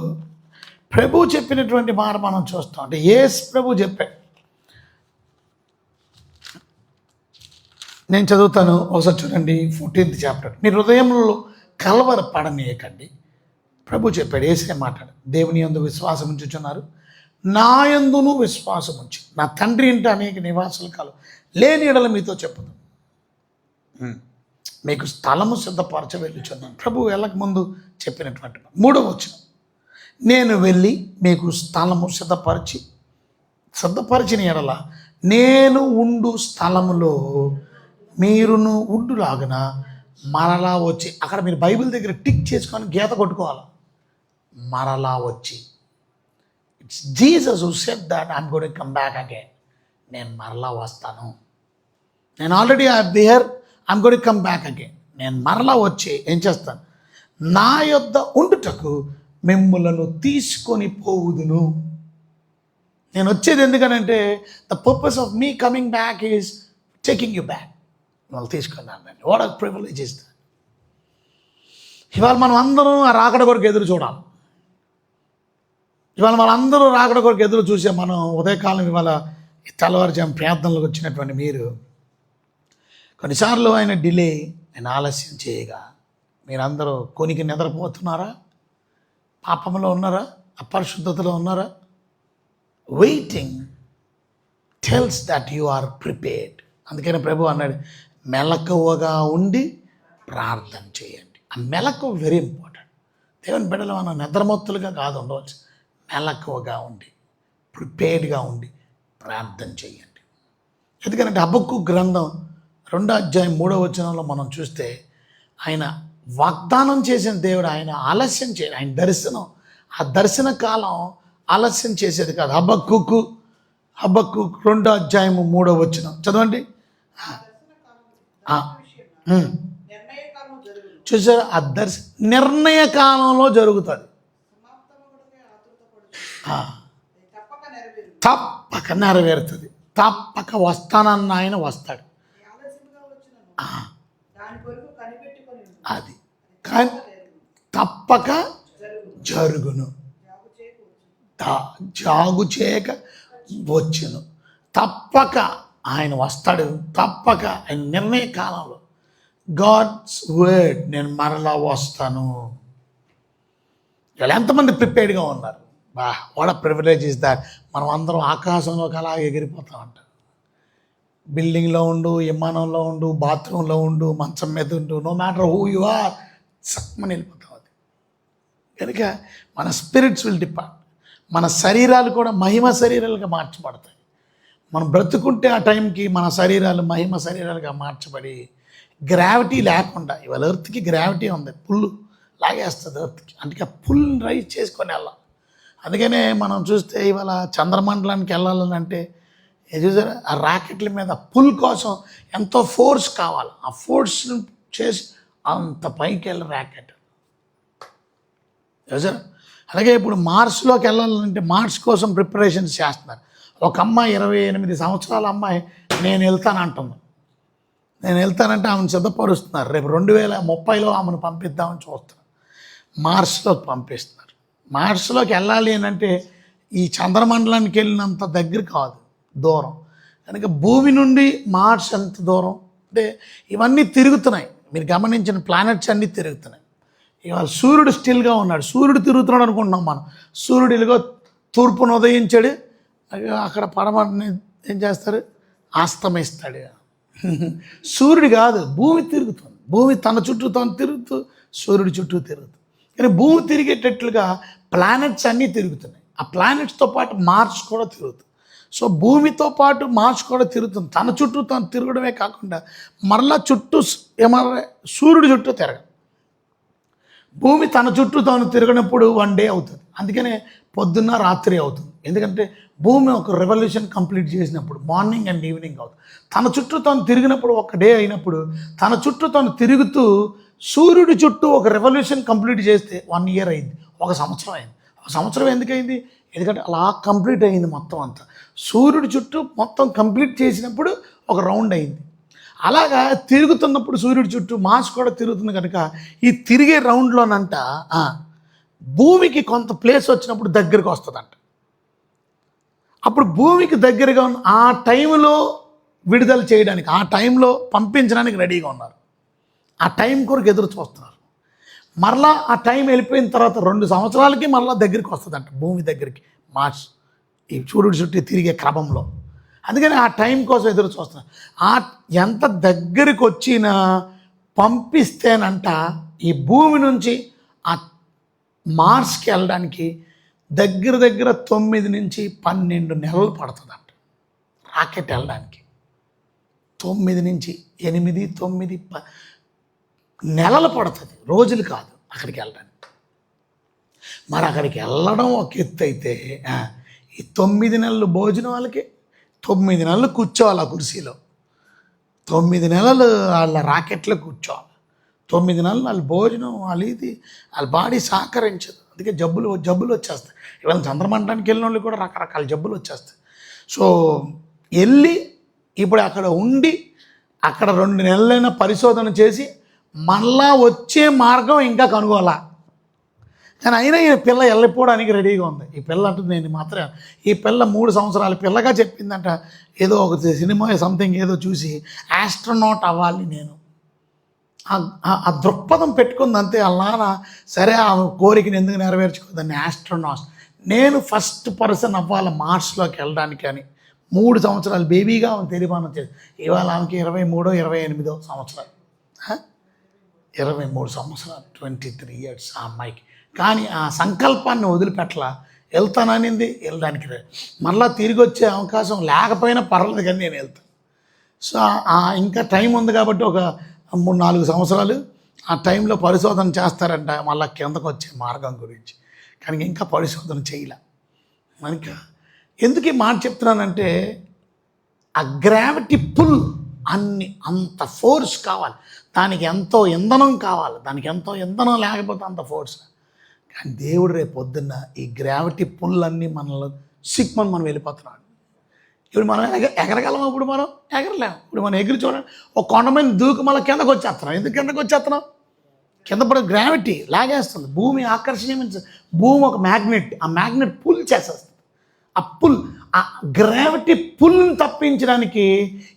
S1: ప్రభు చెప్పినటువంటి మాట మనం చూస్తాం. అంటే యేసు ప్రభు చెప్పాడు. నేను చదువుతాను ఒకసారి చూడండి. 14th chapter. మీ హృదయంలో కలవరపడనీయకండి. ప్రభు చెప్పాడు, యేసే మాట్లాడు, దేవుని యందు విశ్వాసం ఉంచుచున్నారు, నా యందును విశ్వాసం ఉంచి, నా తండ్రి ఇంట అనేక నివాసాలు కలవు, లేని ఎడల మీతో చెప్పుదు, మీకు స్థలము సిద్ధపరచ వెళ్ళుచున్నాను. ప్రభు వెళ్ళక ముందు చెప్పినటువంటి 3వ వచనం, నేను వెళ్ళి మీకు స్థలము సిద్ధపరిచిన ఎడల నేను ఉండు స్థలములో మీరును ఉండులాగున మరలా వచ్చి. అక్కడ మీరు బైబిల్ దగ్గర టిక్ చేసుకొని గీత కొట్టుకోవాలి. మరలా వచ్చి, it's Jesus who said that I'm going to come back again. నేను మరలా వస్తాను, నేను already I here, I'm going to come back again. నేను మరలా వచ్చి ఏం చేస్తాను, నా యొద్ద ఉండుటకు మిమ్ములను తీసుకొని పోవుదును. నేను వచ్చేది ఎందుకనంటే the purpose of me coming back is taking you back. వాళ్ళు తీసుకున్నాను. What are privilege is that. ఇవాళ మనం అందరం ఆ రాకడ కొరకు ఎదురు చూడాలి. ఇవాళ వాళ్ళందరూ రాకడ కొరకు ఎదురు చూసే మనం ఉదయకాలం ఇవాళ తెల్లవారుజాము ప్రార్థనలకు వచ్చినటువంటి మీరు కొన్నిసార్లు ఆయన డిలే, ఆయన ఆలస్యం చేయగా మీరందరూ కొనికి నిద్రపోతున్నారా, పాపంలో ఉన్నారా, అపరిశుద్ధతలో ఉన్నారా? Waiting tells that you are prepared. అందుకని ప్రభు అన్నాడు, మెలకువగా ఉండి ప్రార్థన చేయండి. ఆ మెలకు వెరీ ఇంపార్టెంట్. దేవుని బిడ్డలు మనం నిద్రమత్తులుగా కాదు ఉండవచ్చు, మెలకువగా ఉండి ప్రిపేర్డ్గా ఉండి ప్రార్థన చేయండి. ఎందుకంటే హబక్కూ గ్రంథం 2:3 మనం చూస్తే ఆయన వాగ్దానం చేసిన దేవుడు, ఆయన ఆలస్యం చేయడు. ఆయన దర్శనం, ఆ దర్శన కాలం ఆలస్యం చేసేది కాదు. హబక్కూ 2:3 చదవండి. చూసారా, ఆ నిర్ణయ కాలంలో జరుగుతుంది. తప్పక నెరవేరుతుంది. తప్పక వస్తానన్న ఆయన వస్తాడు. అది కానీ తప్పక జరుగును, జాగు చేయక వచ్చును. తప్పక ఆయన వస్తాడు. తప్పక ఆయన నిర్ణయ కాలంలో గాడ్స్ వర్డ్, నేను మరలా వస్తాను. ఇలా ఎంతమంది ప్రిపేర్డ్గా ఉన్నారు? What a privilege is that. మనం అందరం ఆకాశంలోకి అలా ఎగిరిపోతాం అంట. బిల్డింగ్లో ఉండు, విమానంలో ఉండు, బాత్రూంలో ఉండు, మంచం మీద ఉండు, no matter who you are, సక్మని వెళ్ళిపోతాం. అది కనుక మన స్పిరిట్స్ విల్ డిపార్ట్. మన శరీరాలు కూడా మహిమ శరీరాలుగా మార్చబడతాయి. మనం బ్రతుకుంటే ఆ టైంకి మన శరీరాలు మహిమ శరీరాలుగా మార్చబడి గ్రావిటీ లేకుండా, ఇవాళ ఎర్త్కి గ్రావిటీ ఉంది, పుల్ లాగేస్తుంది ఎర్త్కి. అందుకే పుల్ రైజ్ చేసుకొని వెళ్ళాలి. అందుకనే మనం చూస్తే ఇవాళ చంద్రమండలానికి వెళ్ళాలని అంటే చూసారా, ఆ రాకెట్ల మీద పుల్ కోసం ఎంతో ఫోర్స్ కావాలి. ఆ ఫోర్స్ని చేసి అంత పైకి వెళ్ళి రాకెట్ చూసారా. అలాగే ఇప్పుడు మార్స్లోకి వెళ్ళాలంటే మార్స్ కోసం ప్రిపరేషన్స్ చేస్తున్నారు. ఒక అమ్మాయి 28 సంవత్సరాల అమ్మాయి నేను వెళ్తానంటుంది. నేను వెళ్తానంటే ఆమెను సిద్ధపరుస్తున్నారు. రేపు 2030లో ఆమెను పంపిద్దామని చూస్తున్నారు. మార్స్లోకి పంపిస్తున్నారు. మార్స్లోకి వెళ్ళాలి అని అంటే ఈ చంద్రమండలానికి వెళ్ళినంత దగ్గర కాదు, దూరం. కనుక భూమి నుండి మార్స్ ఎంత దూరం అంటే ఇవన్నీ తిరుగుతున్నాయి. మీరు గమనించిన ప్లానెట్స్ అన్నీ తిరుగుతున్నాయి. ఇవాళ సూర్యుడు స్టిల్గా ఉన్నాడు. సూర్యుడు తిరుగుతున్నాడు అనుకుంటున్నాం మనం. సూర్యుడు ఇలాగో తూర్పును ఉదయించాడు, అక్కడ పడమని ఏం చేస్తారు, అస్తమిస్తాడు. సూర్యుడు కాదు, భూమి తిరుగుతుంది. భూమి తన చుట్టూ తాను తిరుగుతూ సూర్యుడి చుట్టూ తిరుగుతుంది. కానీ భూమి తిరిగేటట్లుగా ప్లానెట్స్ అన్నీ తిరుగుతున్నాయి. ఆ ప్లానెట్స్తో పాటు మార్స్ కూడా తిరుగుతుంది. సో భూమితో పాటు మార్స్ కూడా తిరుగుతుంది. తన చుట్టూ తను తిరగడమే కాకుండా మరలా చుట్టూ ఏమన్నా సూర్యుడి చుట్టూ తిరగదు. భూమి తన చుట్టూ తాను తిరగనప్పుడు 1 డే అవుతుంది. అందుకనే పొద్దున్న రాత్రి అవుతుంది. ఎందుకంటే భూమి ఒక రెవల్యూషన్ కంప్లీట్ చేసినప్పుడు మార్నింగ్ అండ్ ఈవినింగ్ అవుతుంది. తన చుట్టూ తాను తిరిగినప్పుడు 1 డే అయినప్పుడు తన చుట్టూ తాను తిరుగుతూ సూర్యుడి చుట్టూ ఒక రెవల్యూషన్ కంప్లీట్ చేస్తే 1 ఇయర్ అయింది, 1 సంవత్సరం అయింది. 1 సంవత్సరం ఎందుకయింది? ఎందుకంటే అలా కంప్లీట్ అయింది మొత్తం అంతా. సూర్యుడి చుట్టూ మొత్తం కంప్లీట్ చేసినప్పుడు ఒక రౌండ్ అయింది. అలాగా తిరుగుతున్నప్పుడు సూర్యుడి చుట్టూ మార్స్ కూడా తిరుగుతుంది కనుక ఈ తిరిగే రౌండ్లోనంట భూమికి కొంత ప్లేస్ వచ్చినప్పుడు దగ్గరికి వస్తుందంట. అప్పుడు భూమికి దగ్గరగా ఉన్న ఆ టైంలో విడుదల చేయడానికి, ఆ టైంలో పంపించడానికి రెడీగా ఉన్నారు. ఆ టైం కొరకు ఎదురు చూస్తున్నారు. మరలా ఆ టైం వెళ్ళిపోయిన తర్వాత 2 సంవత్సరాలకి మరలా దగ్గరికి వస్తుందంట భూమి దగ్గరికి మార్స్, ఈ సూర్యుడి చుట్టూ తిరిగే క్రమంలో. అందుకని ఆ టైం కోసం ఎదురు చూస్తున్నారు. ఎంత దగ్గరికి వచ్చినా పంపిస్తేనంట ఈ భూమి నుంచి ఆ మార్స్కి వెళ్ళడానికి దగ్గర 9 నుంచి 12 నెలలు పడుతుందంట రాకెట్ వెళ్ళడానికి. 9 నుంచి 8, 9 నెలలు పడుతుంది, రోజులు కాదు అక్కడికి వెళ్ళడానికి. మరి అక్కడికి వెళ్ళడం ఒక ఎత్తు అయితే ఈ 9 నెలలు భోజనం వాళ్ళకి, 9 నెలలు కూర్చోవాలి ఆ కుర్చీలో, 9 నెలలు వాళ్ళ రాకెట్లో కూర్చోవాలి, 9 నెలలు వాళ్ళ భోజనం వాళ్ళు ఇది వాళ్ళ బాడీ సహకరించదు. అందుకే జబ్బులు వచ్చేస్తాయి. ఇవాళ చంద్రమండలానికి వెళ్ళిన వాళ్ళు కూడా రకరకాల జబ్బులు వచ్చేస్తాయి. సో వెళ్ళి ఇప్పుడు అక్కడ ఉండి అక్కడ 2 నెలలైనా పరిశోధన చేసి మళ్ళా వచ్చే మార్గం ఇంకా కనుగోలా. కానీ అయినా ఈ పిల్ల వెళ్ళిపోవడానికి రెడీగా ఉంది. ఈ పిల్ల అంటుంది నేను మాత్రం ఈ పిల్ల 3 సంవత్సరాల పిల్లగా చెప్పిందంట ఏదో ఒక సినిమా సంథింగ్ ఏదో చూసి ఆస్ట్రోనాట్ అవ్వాలి నేను. ఆ దృక్పథం పెట్టుకుంది అంతే. అలా సరే ఆ కోరికని ఎందుకు నెరవేర్చుకోదాన్ని ఆస్ట్రోనాట్ నేను ఫస్ట్ పర్సన్ అవ్వాలి మార్స్లోకి వెళ్ళడానికి అని 3 సంవత్సరాలు బేబీగా ఆమె తీర్మానం చేసి ఇవాళ ఆమెకి 23, 28 సంవత్సరాలు, 23 సంవత్సరాలు, 23 years ఆ అమ్మాయికి. కానీ ఆ సంకల్పాన్ని వదిలిపెట్టలా. వెళ్తాననింది, వెళ్ళడానికి మళ్ళీ తిరిగి వచ్చే అవకాశం లేకపోయినా పర్లేదు కానీ నేను వెళ్తాను. సో ఇంకా టైం ఉంది కాబట్టి ఒక 3-4 సంవత్సరాలు ఆ టైంలో పరిశోధన చేస్తారంట మళ్ళీ కిందకు వచ్చే మార్గం గురించి. కానీ ఇంకా పరిశోధన చేయలే. కనుక ఎందుకు ఈ మాట చెప్తున్నానంటే ఆ గ్రావిటీ పుల్ అంత ఫోర్స్ కావాలి, దానికి ఎంతో ఇంధనం కావాలి, దానికి ఎంతో ఇంధనం లేకపోతే అంత ఫోర్స్. కానీ దేవుడు రేపు పొద్దున్న ఈ గ్రావిటీ పుల్ అన్నీ మనలో సిక్మని మనం వెళ్ళిపోతున్నాడు. ఇప్పుడు మనం ఎగరగలమా? ఇప్పుడు మనం ఎగరలేము. ఇప్పుడు మనం ఎగిరి చూడండి, ఒక కొండ మీద దూకు మళ్ళీ కిందకు వచ్చేస్తున్నాం. ఎందుకు కిందకు వచ్చేస్తున్నాం? కింద పడే గ్రావిటీ లాగేస్తుంది. భూమి ఆకర్షణీయమైన భూమి ఒక మ్యాగ్నెట్, ఆ మ్యాగ్నెట్ పుల్ చేసేస్తుంది. ఆ గ్రావిటీ పుల్ని తప్పించడానికి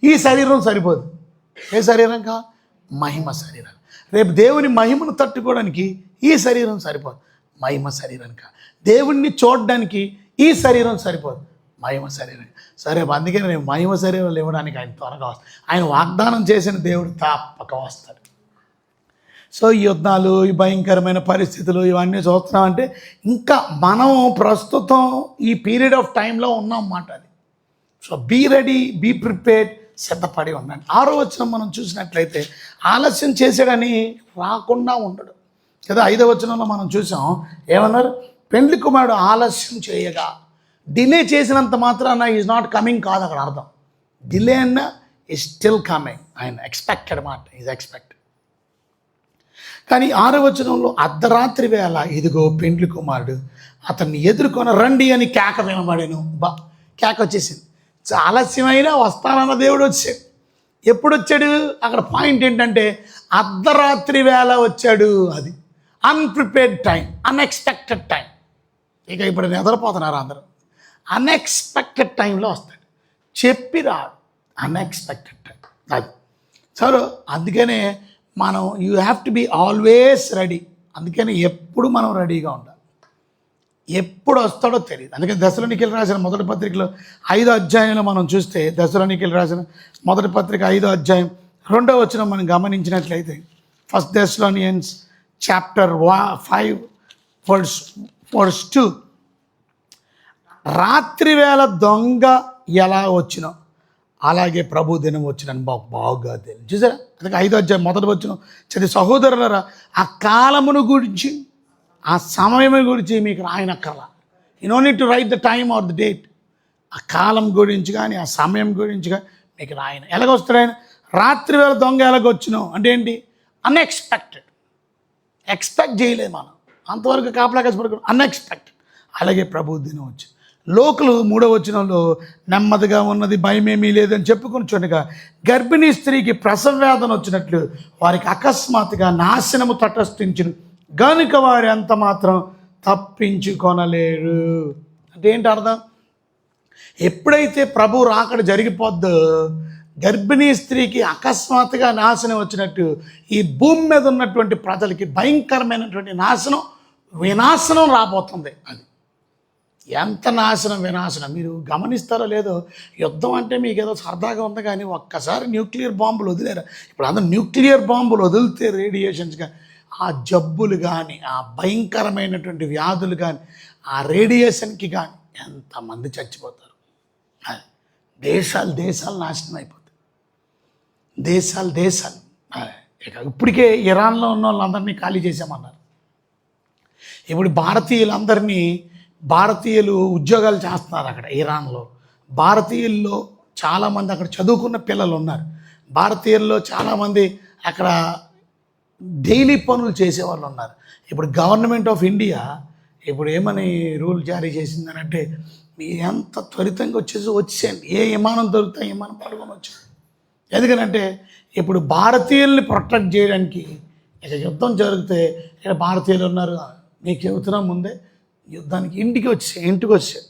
S1: ఈ శరీరం సరిపోదు. ఏ శరీరం కా? మహిమ శరీరం. రేపు దేవుని మహిమను తట్టుకోవడానికి ఈ శరీరం సరిపోదు, మహిమ శరీరం కా. దేవుణ్ణి చూడడానికి ఈ శరీరం సరిపోదు, మహిమ శరీరం. సరే అందుకే నేను మహిమ శరీరాలు ఇవ్వడానికి ఆయన త్వరగా వస్తాను. ఆయన వాగ్దానం చేసిన దేవుడు తప్పక వస్తాడు. సో ఈ యుద్ధాలు, ఈ భయంకరమైన పరిస్థితులు ఇవన్నీ చూస్తున్నామంటే ఇంకా మనం ప్రస్తుతం ఈ పీరియడ్ ఆఫ్ టైంలో ఉన్నాం అన్నమాట. అది so be ready, be prepared, సిద్ధపడి ఉండండి. 6వ వచనం మనం చూసినట్లయితే ఆలస్యం చేసాడని రాకుండా ఉండడు కదా. 5వ వచనంలో మనం చూసాం ఏమన్నారు? పెండ్లి కుమారుడు ఆలస్యం చేయగా, డిలే చేసినంత మాత్రాన ఈజ్ నాట్ కమింగ్ కాదు అక్కడ అర్థం. డిలే అన్న ఈజ్ స్టిల్ కమింగ్. ఆయన ఎక్స్పెక్టెడ్ మాట, ఈజ్ ఎక్స్పెక్టెడ్. కానీ 6వ వచనంలో అర్ధరాత్రి వేళ ఇదిగో పెండ్లి కుమారుడు అతన్ని ఎదుర్కొని రండి అని కేక వినబడేను. కేక వచ్చేసింది. ఆలస్యమైనా వస్తానన్న దేవుడు వచ్చాడు. ఎప్పుడు వచ్చాడు? అక్కడ పాయింట్ ఏంటంటే అర్ధరాత్రి వేళ వచ్చాడు. అది అన్ప్రిపేర్డ్ టైం, అన్ఎక్స్పెక్టెడ్ టైం. ఇక ఇప్పుడు నిద్రపోతున్నారు అందరూ. అన్ఎక్స్పెక్టెడ్ టైంలో వస్తాడు, చెప్పి రాడు. అన్ఎక్స్పెక్టెడ్ టైం అది. సరే అందుకనే మనం you have to be always ready. అందుకని ఎప్పుడు మనం రెడీగా ఉండాలి. ఎప్పుడు వస్తాడో తెలియదు. అందుకని దశలోనికీలు రాసిన మొదటి పత్రికలో 5వ అధ్యాయంలో మనం చూస్తే, దశలోనికీలు రాసిన మొదటి పత్రిక 5వ అధ్యాయం 2వ వచనం మనం గమనించినట్లయితే, 1 Thessalonians చాప్టర్ 5 వర్స్ 2. రాత్రి వేళ దొంగ ఎలా వచ్చినో అలాగే ప్రభు దినం వచ్చినని బాగా తెలుసు. చూసారా, అందుకే 5వ అధ్యాయం మొదటి వచ్చిన చదివి, సహోదరులరా ఆ కాలమును గురించి ఆ సమయం గురించి మీకు రాయనక్కర్లా. You no need to write the time or the date. ఆ కాలం గురించి కానీ ఆ సమయం గురించి కానీ మీకు రాయన. ఎలాగొస్తాడు ఆయన? రాత్రి వేళ దొంగ ఎలాగొచ్చినో అంటే ఏంటి? అన్ఎక్స్పెక్టెడ్. ఎక్స్పెక్ట్ చేయలేదు మనం, అంతవరకు కాపలా కష్టపడుకో. అన్ఎక్స్పెక్టెడ్. అలాగే ప్రభు దినం వచ్చింది. లోకులు 3వ వచనంలో నెమ్మదిగా ఉన్నది, భయమేమీ లేదని చెప్పుకొని చూడగా గర్భిణీ స్త్రీకి ప్రసవ వేదన వచ్చినట్లు వారికి అకస్మాత్తుగా నాశనము తటస్థించును గనుక వారు ఎంత మాత్రం తప్పించుకొనలేరు. అంటే ఏంటి అర్థం? ఎప్పుడైతే ప్రభు రాకడ జరిగిపోద్దో గర్భిణీ స్త్రీకి అకస్మాత్తుగా నాశనం వచ్చినట్టు ఈ భూమి మీద ఉన్నటువంటి ప్రజలకి భయంకరమైనటువంటి వినాశనం రాబోతుంది. అది ఎంత వినాశనం మీరు గమనిస్తారో లేదో. యుద్ధం అంటే మీకు ఏదో సరదాగా ఉంది, కానీ ఒక్కసారి న్యూక్లియర్ బాంబులు వదిలేరు. ఇప్పుడు అందరూ న్యూక్లియర్ బాంబులు వదిలితే రేడియేషన్స్ కానీ ఆ జబ్బులు కానీ ఆ భయంకరమైనటువంటి వ్యాధులు కానీ ఆ రేడియేషన్కి కానీ ఎంతమంది చచ్చిపోతారు. దేశాలు నాశనం అయిపోతాయి. దేశాలు ఇక ఇప్పటికే ఇరాన్లో ఉన్న వాళ్ళందరినీ ఖాళీ చేసామన్నారు. ఇప్పుడు భారతీయులు ఉద్యోగాలు చేస్తున్నారు అక్కడ ఇరాన్లో. భారతీయుల్లో చాలామంది అక్కడ చదువుకున్న పిల్లలు ఉన్నారు. భారతీయుల్లో చాలామంది అక్కడ డైలీ పనులు చేసేవాళ్ళు ఉన్నారు. ఇప్పుడు గవర్నమెంట్ ఆఫ్ ఇండియా ఇప్పుడు ఏమని రూల్ జారీ చేసిందని అంటే, మీరు ఎంత త్వరితంగా వచ్చేసేయండి, ఏ విమానం దొరికితే విమానం పడుకొని వచ్చారు. ఎందుకనంటే ఇప్పుడు భారతీయుల్ని ప్రొటెక్ట్ చేయడానికి ఇక యుద్ధం జరిగితే ఇక్కడ భారతీయులు ఉన్నారు. మీకు చెబుతున్నా ముందే యుద్ధానికి ఇంటికి వచ్చారు.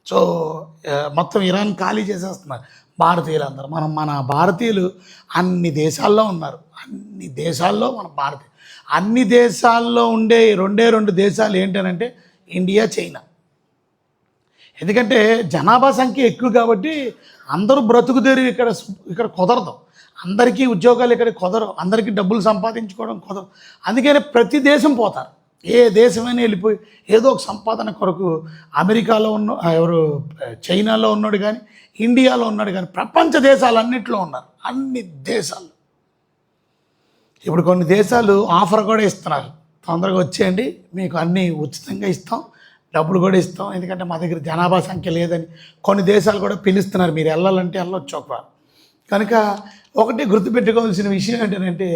S1: సో మొత్తం ఇరాన్ ఖాళీ చేసేస్తున్నారు భారతీయులు అందరూ. మన భారతీయులు అన్ని దేశాల్లో ఉన్నారు. అన్ని దేశాల్లో అన్ని దేశాల్లో ఉండే రెండు దేశాలు ఏంటనంటే ఇండియా, చైనా. ఎందుకంటే జనాభా సంఖ్య ఎక్కువ కాబట్టి అందరూ బ్రతుకుదేరు ఇక్కడ కుదరదు. అందరికీ ఉద్యోగాలు ఇక్కడ కుదరవు, అందరికీ డబ్బులు సంపాదించుకోవడం కుదరదు. అందుకని ప్రతి దేశం పోతారు. ఏ దేశమైనా వెళ్ళిపోయి ఏదో ఒక సంపాదన కొరకు అమెరికాలో చైనాలో ఉన్నాడు కానీ, ఇండియాలో ఉన్నాడు కానీ, ప్రపంచ దేశాలన్నింటిలో ఉన్నారు. అన్ని దేశాలు ఇప్పుడు కొన్ని దేశాలు ఆఫర్ కూడా ఇస్తున్నారు, తొందరగా వచ్చేయండి, మీకు అన్నీ ఉచితంగా ఇస్తాం, డబ్బులు కూడా ఇస్తాం, ఎందుకంటే మా దగ్గర జనాభా సంఖ్య లేదని కొన్ని దేశాలు కూడా పిలుస్తున్నారు. మీరు వెళ్ళాలంటే వెళ్ళొచ్చు ఒకవేళ. కనుక ఒకటి గుర్తుపెట్టుకోవాల్సిన విషయం ఏంటంటే,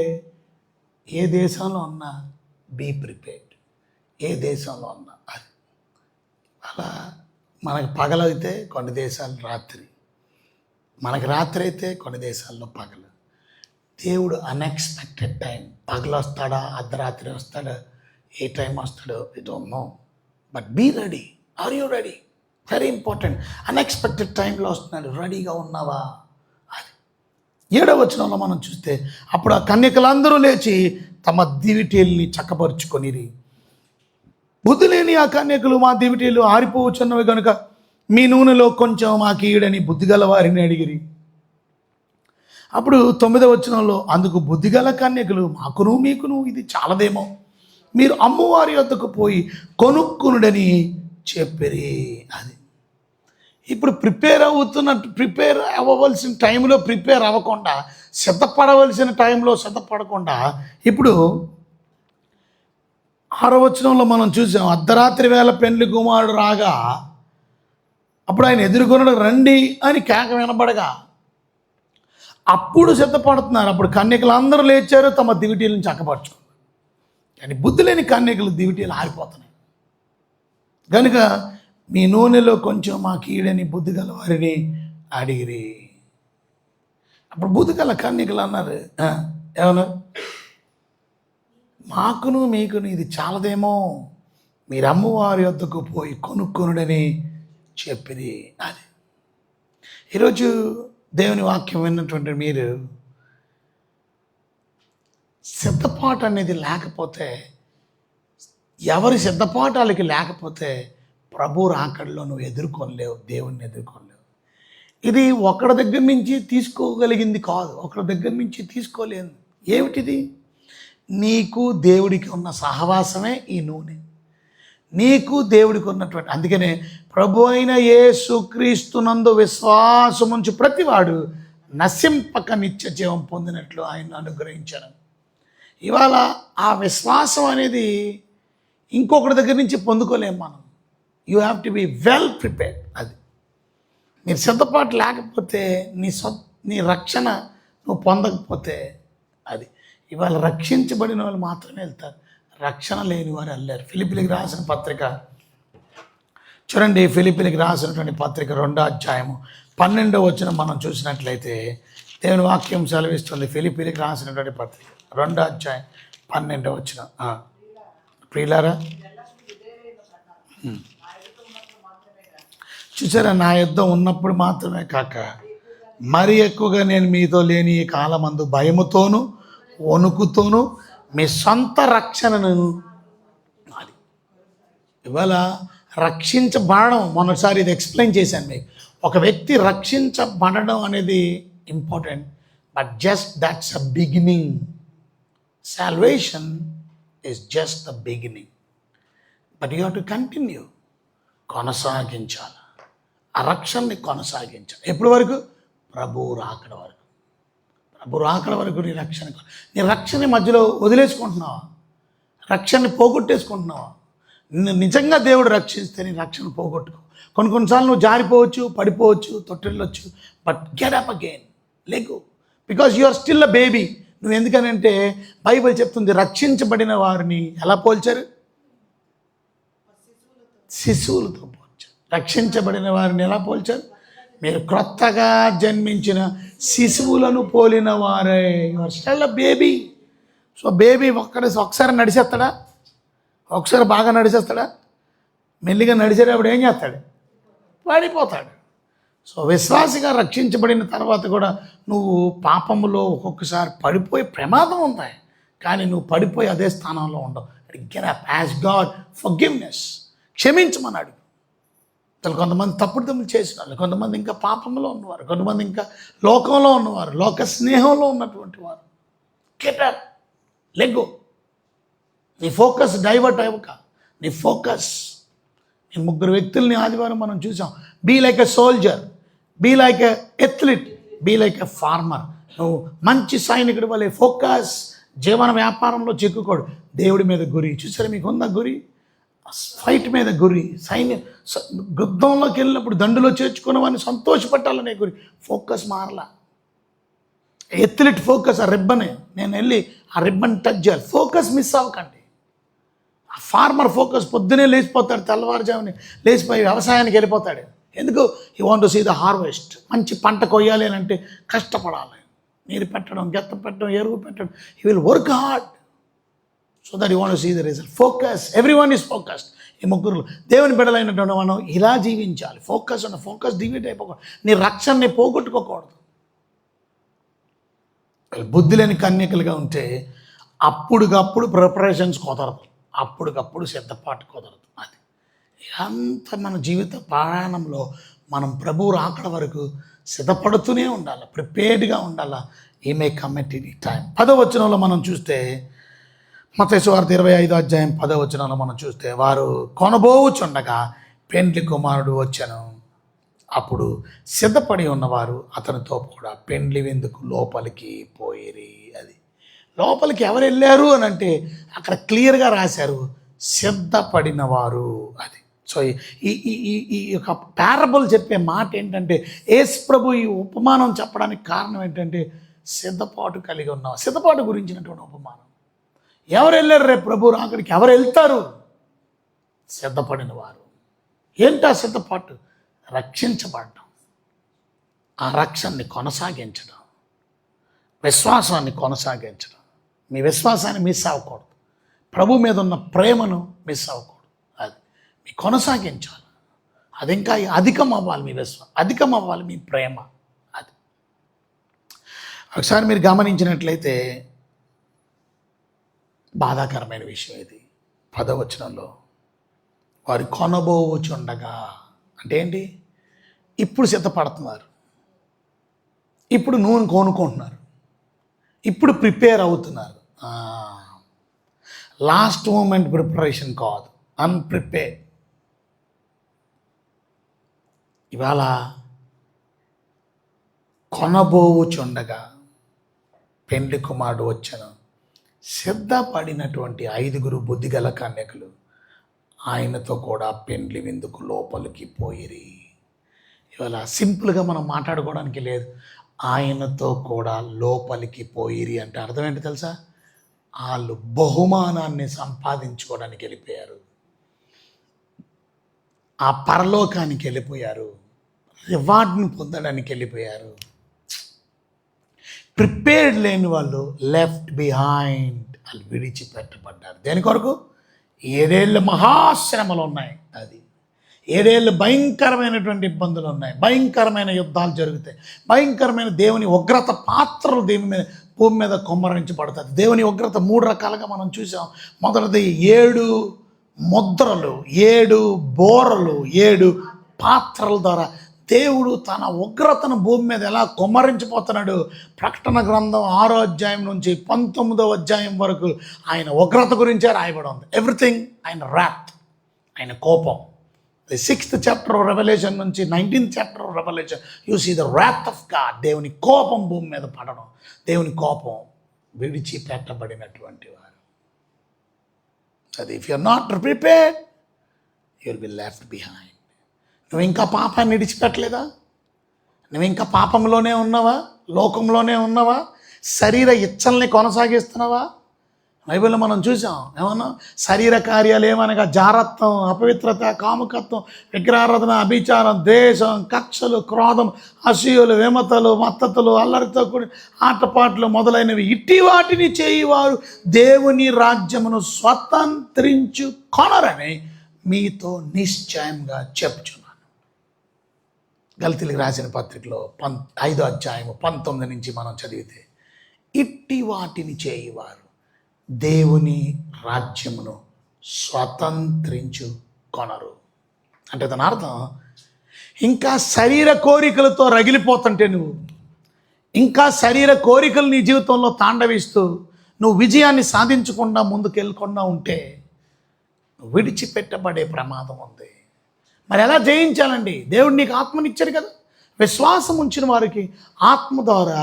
S1: ఏ దేశంలో ఉన్నా బీ ప్రిపేర్డ్. ఏ దేశంలో ఉన్నా అది అలా. మనకు పగలైతే కొన్ని దేశాలు రాత్రి, మనకు రాత్రి అయితే కొన్ని దేశాల్లో పగలు. దేవుడు అన్ఎక్స్పెక్టెడ్ టైం, పగలు వస్తాడా, అర్ధరాత్రి వస్తాడా, ఏ టైం వస్తాడో we don't know. But be ready. Are you ready? Very important. Unexpected టైంలో వస్తున్నాడు, రెడీగా ఉన్నావా? అది 7వ వచనంలో మనం చూస్తే, అప్పుడు ఆ కన్యకలందరూ లేచి తమ దివిటీల్ని చక్కపరుచుకొనిరి. బుద్ధి లేని ఆ కన్యకలు, మా దివిటీలు ఆరిపోవచ్చున్నవి కనుక మీ నూనెలో కొంచెం మాకు ఈడని బుద్ధిగల వారిని అడిగిరి. అప్పుడు 9వ వచనంలో, అందుకు బుద్ధిగల కన్యకలు, మాకును మీకును ఇది చాలదేమో, మీరు అమ్మవారి వద్దకు పోయి కొనుక్కునుడని చెప్పిరి. అది ఇప్పుడు ప్రిపేర్ అవ్వవలసిన టైంలో ప్రిపేర్ అవ్వకుండా, సిద్ధపడవలసిన టైంలో సిద్ధపడకుండా, ఇప్పుడు 6వ వచనంలో మనం చూసాం, అర్ధరాత్రి వేళ పెండ్లి కుమారుడు రాగా అప్పుడు ఆయన ఎదుర్కొనడు రండి అని కేక వినబడగా అప్పుడు సిద్ధపడుతున్నారు. అప్పుడు కన్యకలు అందరూ లేచారు, తమ దివిటీలను చక్కపరుచుకున్నారు. కానీ బుద్ధి లేని కన్యకలు దివిటీలు ఆరిపోతున్నాయి. కనుక మీ నూనెలో కొంచెం మాకు ఈడని బుద్ధిగల వారిని అడిగిరి. అప్పుడు బుద్ధిగల కన్యకలు అన్నారు, ఏమన్నారు? మాకును మీకును ఇది చాలదేమో, మీరు అమ్మవారి వద్దకు పోయి కొనుక్కునుడని చెప్పింది. అది ఈరోజు దేవుని వాక్యం విన్నటువంటి మీరు సిద్ధపాటు అనేది లేకపోతే, ఎవరి సిద్ధపాటాలకి లేకపోతే ప్రభు రాకడలో నువ్వు ఎదుర్కొనలేవు, దేవుణ్ణి ఎదుర్కొనలేవు. ఇది ఒకరి దగ్గర నుంచి తీసుకోగలిగింది కాదు, ఒకరి దగ్గర నుంచి తీసుకోలేదు. ఏమిటిది? నీకు దేవుడికి ఉన్న సహవాసమే ఈ నూనె. నీకు దేవుడికి ఉన్నటువంటి, అందుకనే ప్రభు అయిన యేసుక్రీస్తునందు విశ్వాసముంచు ప్రతివాడు నశింపక నిత్య జీవం పొందినట్లు ఆయన అనుగ్రహించాను. ఇవాళ ఆ విశ్వాసం అనేది ఇంకొకటి దగ్గర నుంచి పొందుకోలేము మనం. You have to be well prepared. అది మీరు సిద్ధపాటు లేకపోతే నీ రక్షణ నువ్వు పొందకపోతే అది. ఇవాళ రక్షించబడిన వాళ్ళు మాత్రమే వెళ్తారు, రక్షణ లేని వారు వెళ్ళారు. ఫిలిప్పీలకు రాసిన పత్రిక చూడండి, ఫిలిప్పీలకు రాసినటువంటి పత్రిక 2వ అధ్యాయము 12వ వచనం మనం చూసినట్లయితే దేవుని వాక్యం సెలవిస్తుంది. ఫిలిప్పీలకు రాసినటువంటి పత్రిక 2వ అధ్యాయం 12వ వచనం. ప్రియులారా, చూసారా, నా యుద్ధం ఉన్నప్పుడు మాత్రమే కాక మరి ఎక్కువగా నేను మీతో లేని ఈ కాలమందు భయముతోనూ వణుకుతోనూ మీ సొంత రక్షణను. అది ఇవాళ రక్షించబడడం, మొన్నసారి ఇది ఎక్స్ప్లెయిన్ చేశాను మీకు. ఒక వ్యక్తి రక్షించబడడం అనేది important, but just that's a beginning. Salvation is just the beginning, but you have to continue. కొనసాగించాలి, ఆ రక్షణని కొనసాగించాలి. ఎప్పటి వరకు? ప్రభువు రాకడ వరకు. ప్రభు రాకడ వరకు నీ రక్షణ మధ్యలో వదిలేసుకుంటున్నావా? రక్షణని పోగొట్టేసుకుంటున్నావా? నిన్ను నిజంగా దేవుడు రక్షిస్తే నీ రక్షణ పోగొట్టుకో. కొన్నిసార్లు నువ్వు జారిపోవచ్చు, పడిపోవచ్చు, తొట్టిల్లొచ్చు, బట్ గెట్ అప్ అగైన్, లెగు, because you are still a baby. నువ్వు ఎందుకనంటే బైబిల్ చెప్తుంది, రక్షించబడిన వారిని ఎలా పోల్చారు? శిశువులతో పోల్చారు. రక్షించబడిన వారిని ఎలా పోల్చారు? మీరు క్రొత్తగా జన్మించిన శిశువులను పోలిన వారే. You are still a baby. So baby ఒకసారి నడిచేస్తాడా? ఒకసారి బాగా నడిచేస్తాడా? మెల్లిగా నడిచేటప్పుడు ఏం చేస్తాడు? పడిపోతాడు. సో విశ్వాసిగా రక్షించబడిన తర్వాత కూడా నువ్వు పాపములో ఒక్కొక్కసారి పడిపోయే ప్రమాదం ఉంది, కానీ నువ్వు పడిపోయి అదే స్థానంలో ఉండవు. Get up as God forgiveness. క్షమించమన్నాడు. కొంతమంది తప్పుడు చేసిన వాళ్ళు, కొంతమంది ఇంకా పాపంలో ఉన్నవారు, కొంతమంది ఇంకా లోకంలో ఉన్నవారు, లోక స్నేహంలో ఉన్నటువంటి వారు. గెట్ అప్, లెగ్ గో. నీ ఫోకస్ డైవర్ట్ అవ్వక, నీ ఫోకస్. ఈ ముగ్గురు వ్యక్తుల్ని ఆదివారం మనం చూసాం. Be like a soldier, be like a athlete, be like a farmer. నువ్వు మంచి సైనికుడి వల్లే ఫోకస్. జీవన వ్యాపారంలో చిక్కుకోడు, దేవుడి మీద గురి. చూసారా, మీకు ఉందా గురి? ఫైట్ మీద గురి. యుద్ధంలోకి వెళ్ళినప్పుడు దండులో చేర్చుకున్న వాడిని సంతోషపెట్టాలనే గురి. ఫోకస్ మారలా. ఎథ్లీట్ ఫోకస్ ఆ రిబ్బనే, నేను వెళ్ళి ఆ రిబ్బన్ టచ్ చేయాలి. ఫోకస్ మిస్ అవ్వకండి. ఆ ఫార్మర్ ఫోకస్ పొద్దునే లేచిపోతాడు, తెల్లవారుజాముని లేచిపోయి వ్యవసాయానికి వెళ్ళిపోతాడు. ఎందుకు? You want to see the harvest. మంచి పంట కొయ్యాలి అని అంటే కష్టపడాలి. నీరు పెట్టడం, గెత్త పెట్టడం, ఎరువు పెట్టడం. You will work hard so that you want to see the result. Focus. Everyone is focused. ఈ ముగ్గురు దేవుని బిడ్డలైనటువంటి మనం ఇలా జీవించాలి. ఫోకస్ ఉన్న ఫోకస్ డివైడ్ అయిపోకూడదు. నీ రక్షణని పోగొట్టుకోకూడదు. బుద్ధి లేని కన్యకలుగా ఉంటే అప్పుడుకప్పుడు ప్రిపరేషన్స్ కుదరదు, అప్పుడుకప్పుడు సిద్ధపాటు కుదరదు. అది అంత మన జీవిత ప్రయాణంలో మనం ప్రభువు రాకడ వరకు సిద్ధపడుతూనే ఉండాలి, ప్రిపేర్డ్గా ఉండాలి. ఈ may come at any time. 10వ వచనంలో మనం చూస్తే, మత్తయి సువార్త 25వ అధ్యాయం 10వ వచనంలో మనం చూస్తే, వారు కొనబోవుచుండగా పెండ్లి కుమారుడు వచ్చాను. అప్పుడు సిద్ధపడి ఉన్నవారు అతనితో కూడా పెండ్లి విందుకు లోపలికి పోయిరి. అది లోపలికి ఎవరు వెళ్ళారు అని అంటే అక్కడ క్లియర్గా రాశారు, సిద్ధపడిన వారు. అది. సో ఈ యొక్క పారబుల్ చెప్పే మాట ఏంటంటే, యేసు ప్రభు ఈ ఉపమానం చెప్పడానికి కారణం ఏంటంటే సిద్ధపాటు కలిగి ఉన్నాం. సిద్ధపాటు గురించినటువంటి ఉపమానం. ఎవరు వెళ్ళారు రేపు ప్రభు రాకడికి? ఎవరు వెళ్తారు? సిద్ధపడిన వారు. ఏంటా సిద్ధపాటు? రక్షించబడడం, ఆ రక్షణని కొనసాగించడం, విశ్వాసాన్ని కొనసాగించడం. మీ విశ్వాసాన్ని మిస్ అవ్వకూడదు, ప్రభు మీద ఉన్న ప్రేమను మిస్ అవ్వకూడదు. అది మీ కొనసాగించాలి. అది ఇంకా అధికం అవ్వాలి. మీ విశ్వాసం అధికం అవ్వాలి, మీ ప్రేమ. అది ఒకసారి మీరు గమనించినట్లయితే బాధాకరమైన విషయం ఇది. 10వ వచనంలో వారు కొనబోచుండగా అంటే ఏంటి? ఇప్పుడు సిద్ధపడుతున్నారు, ఇప్పుడు నూనె కొనుక్కుంటున్నారు, ఇప్పుడు ప్రిపేర్ అవుతున్నారు. లాస్ట్ మూమెంట్ ప్రిపరేషన్ కాదు, అన్ప్రిపేర్డ్. ఇవాళ కొనబోవుచుండగా పెండ్లి కుమారుడు వచ్చెను. సిద్ధపడినటువంటి 5 బుద్ధిగల కన్యకలు ఆయనతో కూడా పెండ్లి విందుకు లోపలికి పోయిరి. ఇవాళ సింపుల్గా మనం మాట్లాడుకోవడానికి లేదు. ఆయనతో కూడా లోపలికి పోయిరి అంటే అర్థం ఏంటి తెలుసా? వాళ్ళు బహుమానాన్ని సంపాదించుకోవడానికి వెళ్ళిపోయారు, ఆ పరలోకానికి వెళ్ళిపోయారు, రివార్డ్ని పొందడానికి వెళ్ళిపోయారు. ప్రిపేర్డ్ లేని వాళ్ళు లెఫ్ట్ బిహైండ్, వాళ్ళు విడిచిపెట్టబడ్డారు. దేని కొరకు? 7 ఏళ్ళ మహాశ్రమలు ఉన్నాయి. అది 7 ఏళ్ళు భయంకరమైనటువంటి ఇబ్బందులు ఉన్నాయి, భయంకరమైన యుద్ధాలు జరుగుతాయి, భయంకరమైన దేవుని ఉగ్రత పాత్రలు భూమి మీద కుమ్మరించబడతాయి. దేవుని ఉగ్రత 3 రకాలుగా మనం చూసాం. మొదటిది 7 ముద్రలు, 7 బోరలు, 7 పాత్రల ద్వారా దేవుడు తన ఉగ్రతను భూమి మీద ఎలా కుమ్మరించిపోతున్నాడు. ప్రకటన గ్రంథం 6వ అధ్యాయం నుంచి 19వ అధ్యాయం వరకు ఆయన ఉగ్రత గురించే రాయబడి ఉంది. ఎవ్రీథింగ్ ఆయన wrath, ఆయన కోపం. The 6th chapter of revolution నుంచి 19th chapter of revolution you see the wrath of God. దేవుని కోపం భూమి మీద పడడం, దేవుని కోపం విడిచిపెట్టబడినటువంటి వారు. అది if you are not prepared you will be left behind. నువ్వు ఇంకా పాపాన్ని విడిచిపెట్టలేదా? నువ్వు ఇంకా పాపంలోనే ఉన్నావా? లోకంలోనే ఉన్నావా? శరీర ఇచ్చల్ని కొనసాగిస్తున్నావా? బైబిల్లో మనం చూసాం ఏమన్నా, శరీర కార్యాలు ఏమనగా జారత్వం, అపవిత్రత, కాముకత్వం, విగ్రహారాధన, అభిచారం, ద్వేషం, కక్షలు, క్రోధం, అసూయలు, విమతలు, మత్తతులు, అల్లరితో కూడి ఆటపాటలు మొదలైనవి. ఇట్టి వాటిని చేయువారు దేవుని రాజ్యమును స్వతంత్రించుకొనరని మీతో నిశ్చయంగా చెప్పుచున్నాను. గలతీయులకు రాసిన పత్రికలో 5వ అధ్యాయము 19 నుంచి మనం చదివితే, ఇట్టి వాటిని చేయువారు దేవుని రాజ్యమును స్వతంత్రించుకొనరు అంటే దాని అర్థం, ఇంకా శరీర కోరికలతో రగిలిపోతుంటే, నువ్వు ఇంకా శరీర కోరికలు నీ జీవితంలో తాండవిస్తూ నువ్వు విజయాన్ని సాధించకుండా ముందుకెళ్ళకుండా ఉంటే విడిచిపెట్టబడే ప్రమాదం ఉంది. మరి ఎలా జయించాలండి? దేవుడు నీకు ఆత్మనిచ్చారు కదా. విశ్వాసం ఉంచిన వారికి ఆత్మ ద్వారా,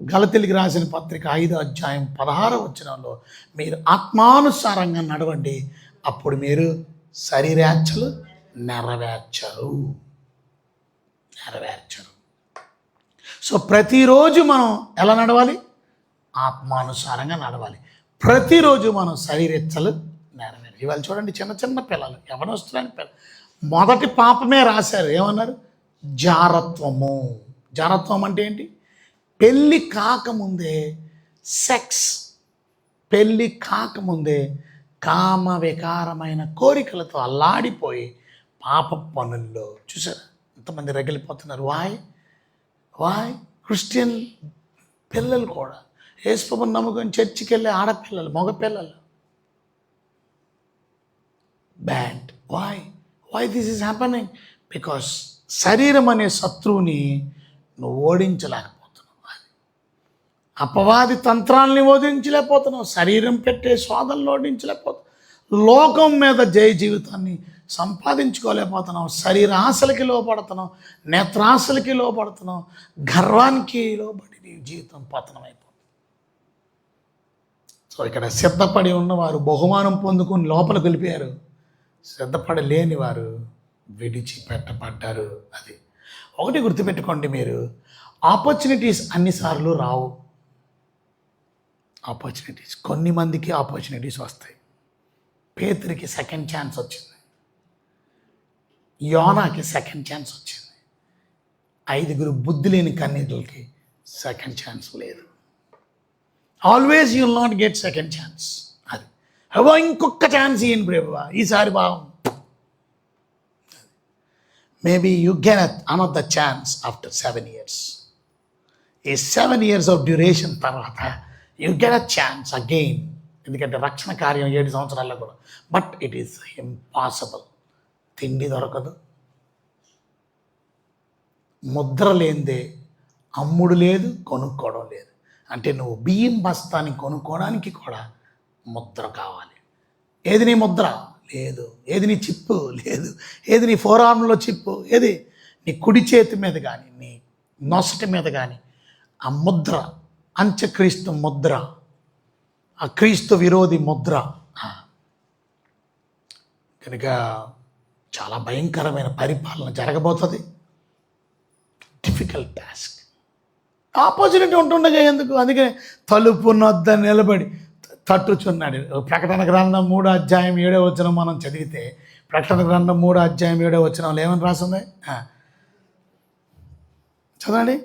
S1: గలతీయులకు రాసిన పత్రిక 5వ అధ్యాయం 16వ వచనంలో, మీరు ఆత్మానుసారంగా నడవండి, అప్పుడు మీరు శరీరేచ్ఛలు నెరవేర్చరు. సో ప్రతిరోజు మనం ఎలా నడవాలి? ఆత్మానుసారంగా నడవాలి. ప్రతిరోజు మనం శరీరేచ్ఛలు నెరవేర్చాలి. ఇవాళ చూడండి, చిన్న చిన్న పిల్లలు, యవనస్తులైన పిల్లలు మొదటి పాపమే రాశారు. ఏమన్నారు? జారత్వము. జారత్వం అంటే ఏంటి? పెళ్ళి కాకముందే సెక్స్, పెళ్ళి కాకముందే కామ వికారమైన కోరికలతో అల్లాడిపోయి పాప పనుల్లో చూసారా ఎంతమంది రగిలిపోతున్నారు. వాయ్ క్రిస్టియన్ పిల్లలు కూడా, యేసుప్రభువుని నమ్ముకొని చర్చికి వెళ్ళే ఆడపిల్లలు, మగపిల్లలు. Bad. Why this is happening? Because శరీరం అనే శత్రువుని నువ్వు ఓడించలేకపోతున్నావు. అపవాది తంత్రాలని ఓడించలేకపోతున్నావు, శరీరం పెట్టే స్వాదనలు ఓడించలేకపోతున్నావు, లోకం మీద జయ జీవితాన్ని సంపాదించుకోలేకపోతున్నావు, శరీర ఆశలకి లోపడుతున్నావు, నేత్రాశలకి లోపడుతున్నావు, గర్వానికి లోబడి నీ జీవితం పతనమైపోతుంది. సో ఇక్కడ సిద్ధపడి ఉన్నవారు బహుమానం పొందుకొని లోపలికి వెళ్ళిపోయారు, సిద్ధపడలేని వారు విడిచిపెట్టబడ్డారు. అది ఒకటి గుర్తుపెట్టుకోండి, మీరు ఆపర్చునిటీస్ అన్నిసార్లు రావు. ఆపర్చునిటీస్ కొన్ని మందికి ఆపర్చునిటీస్ వస్తాయి. పేతురికి సెకండ్ ఛాన్స్ వచ్చింది, యోనాకి సెకండ్ ఛాన్స్ వచ్చింది, 5 బుద్ధి లేని కన్యకలకి సెకండ్ ఛాన్స్ లేదు. Always you will not get second chance. అది అవో ఇంకొక ఛాన్స్ ఇయ్యండి ప్రభువా, ఈసారి బాగుంది. Maybe you get another chance after 7 years. ఈ 7 years ఆఫ్ డ్యూరేషన్ తర్వాత you get a chance again. ఎందుకంటే రక్షణ కార్యం 7 సంవత్సరాల్లో కూడా. But it is impossible. తిండి దొరకదు, ముద్ర లేనిదే అమ్ముడు లేదు, కొనుక్కోవడం లేదు. అంటే నువ్వు బియ్యం బస్తాన్ని కొనుక్కోవడానికి కూడా ముద్ర కావాలి. ఏది నీ ముద్ర? లేదు. ఏది నీ చిప్పు? లేదు. ఏది నీ ఫోర్ ఆర్మ్లో చిప్పు? ఏది? నీ కుడి చేతి మీద కానీ నీ నొసటి మీద కానీ ఆ ముద్ర, అంత్యక్రీస్తు ముద్ర, ఆ క్రీస్తు విరోధి ముద్ర. కనుక చాలా భయంకరమైన పరిపాలన జరగబోతుంది. Difficult task. ఆపర్చునిటీ ఉంటుండగా ఎందుకు? అందుకే తలుపు నొద్ద నిలబడి తట్టుచున్నాడు. ప్రకటన గ్రంథం 3:7 మనం చదివితే, ప్రకటన గ్రంథం 3:7 ఏమని రాస్తుంది? చదవండి.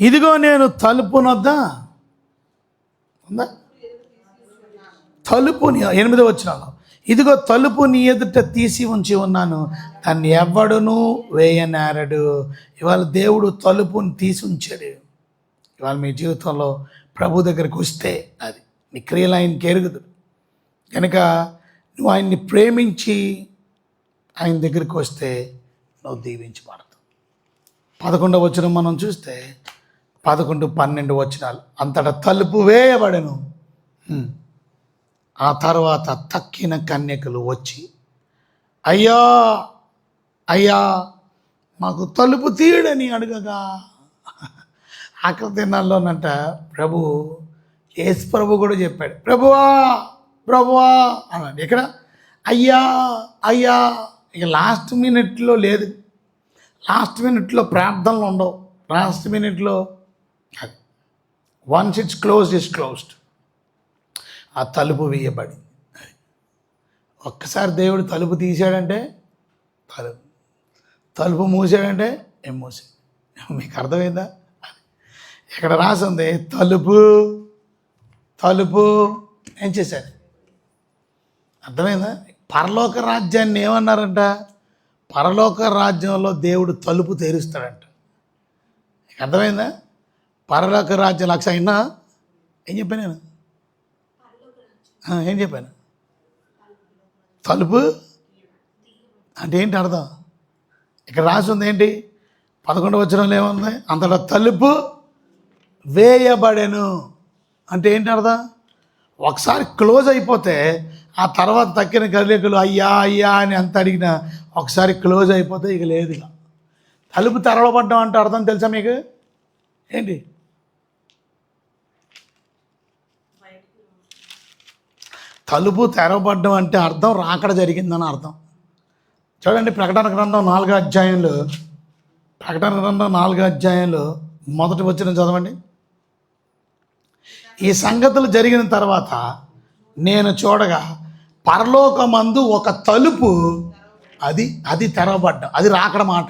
S1: ఇదిగో నేను తలుపు నొద్ద ఉందా? తలుపుని 8 ఇదిగో తలుపు నీ ఎదుట తీసి ఉంచి ఉన్నాను, దాన్ని ఎవడునూ వేయనేరడు. ఇవాళ దేవుడు తలుపుని తీసి ఉంచాడు. ఇవాళ మీ జీవితంలో ప్రభు దగ్గరికి వస్తే అది నీ క్రియలు ఆయనకి ఎరుగుదు. కనుక నువ్వు ఆయన్ని ప్రేమించి ఆయన దగ్గరికి వస్తే నువ్వు దీవించబడతావు. 11 మనం చూస్తే 11, 12 అంతటా తలుపు వేయబడెను. ఆ తర్వాత తక్కిన కన్యకలు వచ్చి, అయ్యా అయ్యా మాకు తలుపు తీయడని అడగగా, ఆకలి దినాల్లోనంట యేసు ప్రభు కూడా చెప్పాడు, ప్రభువా ప్రభువా అన్నాడు. ఇక్కడ అయ్యా అయ్యా. ఇక లాస్ట్ మినిట్లో లేదు, లాస్ట్ మినిట్లో ప్రార్థనలు ఉండవు. లాస్ట్ మినిట్లో once it's closed it's closed. ఆ తలుపు వేయబడి ఒక్కసారి దేవుడు తలుపు తీసాడంటే తలుపు మూసాడంటే ఏం మూసి. మీకు అర్థమైందా? ఇక్కడ రాసింది తలుపు తలుపు ఏం చేశాడు? అర్థమైందా? పరలోక రాజ్యాన్ని ఏమన్నారంట? పరలోక రాజ్యంలో దేవుడు తలుపు తెరుస్తాడంట. అర్థమైందా? పరలోక రాజ్యం లక్ష అయినా ఏం చెప్పాను నేను? ఏం చెప్పాను? తలుపు అంటే ఏంటి అర్థం? ఇక్కడ రాసి ఉంది ఏంటి? 11 ఏముంది? అంతటా తలుపు వేయబడెను అంటే ఏంటి అర్థం? ఒకసారి క్లోజ్ అయిపోతే ఆ తర్వాత తక్కిన కదలికలు అయ్యా అయ్యా అని అంత అడిగినా ఒకసారి క్లోజ్ అయిపోతే ఇక లేదు. ఇక తలుపు తెరవబడ్డం అంటే అర్థం తెలుసా మీకు? ఏంటి? తలుపు తెరవబడ్డం అంటే అర్థం రాకడ జరిగిందని అర్థం. చూడండి, ప్రకటన గ్రంథం 4 ప్రకటన గ్రంథం 4 మొదటి వచనం చదవండి. ఈ సంగతులు జరిగిన తర్వాత నేను చూడగా పరలోకమందు ఒక తలుపు అది తెరవబడ్డం. అది రాకడ మాట.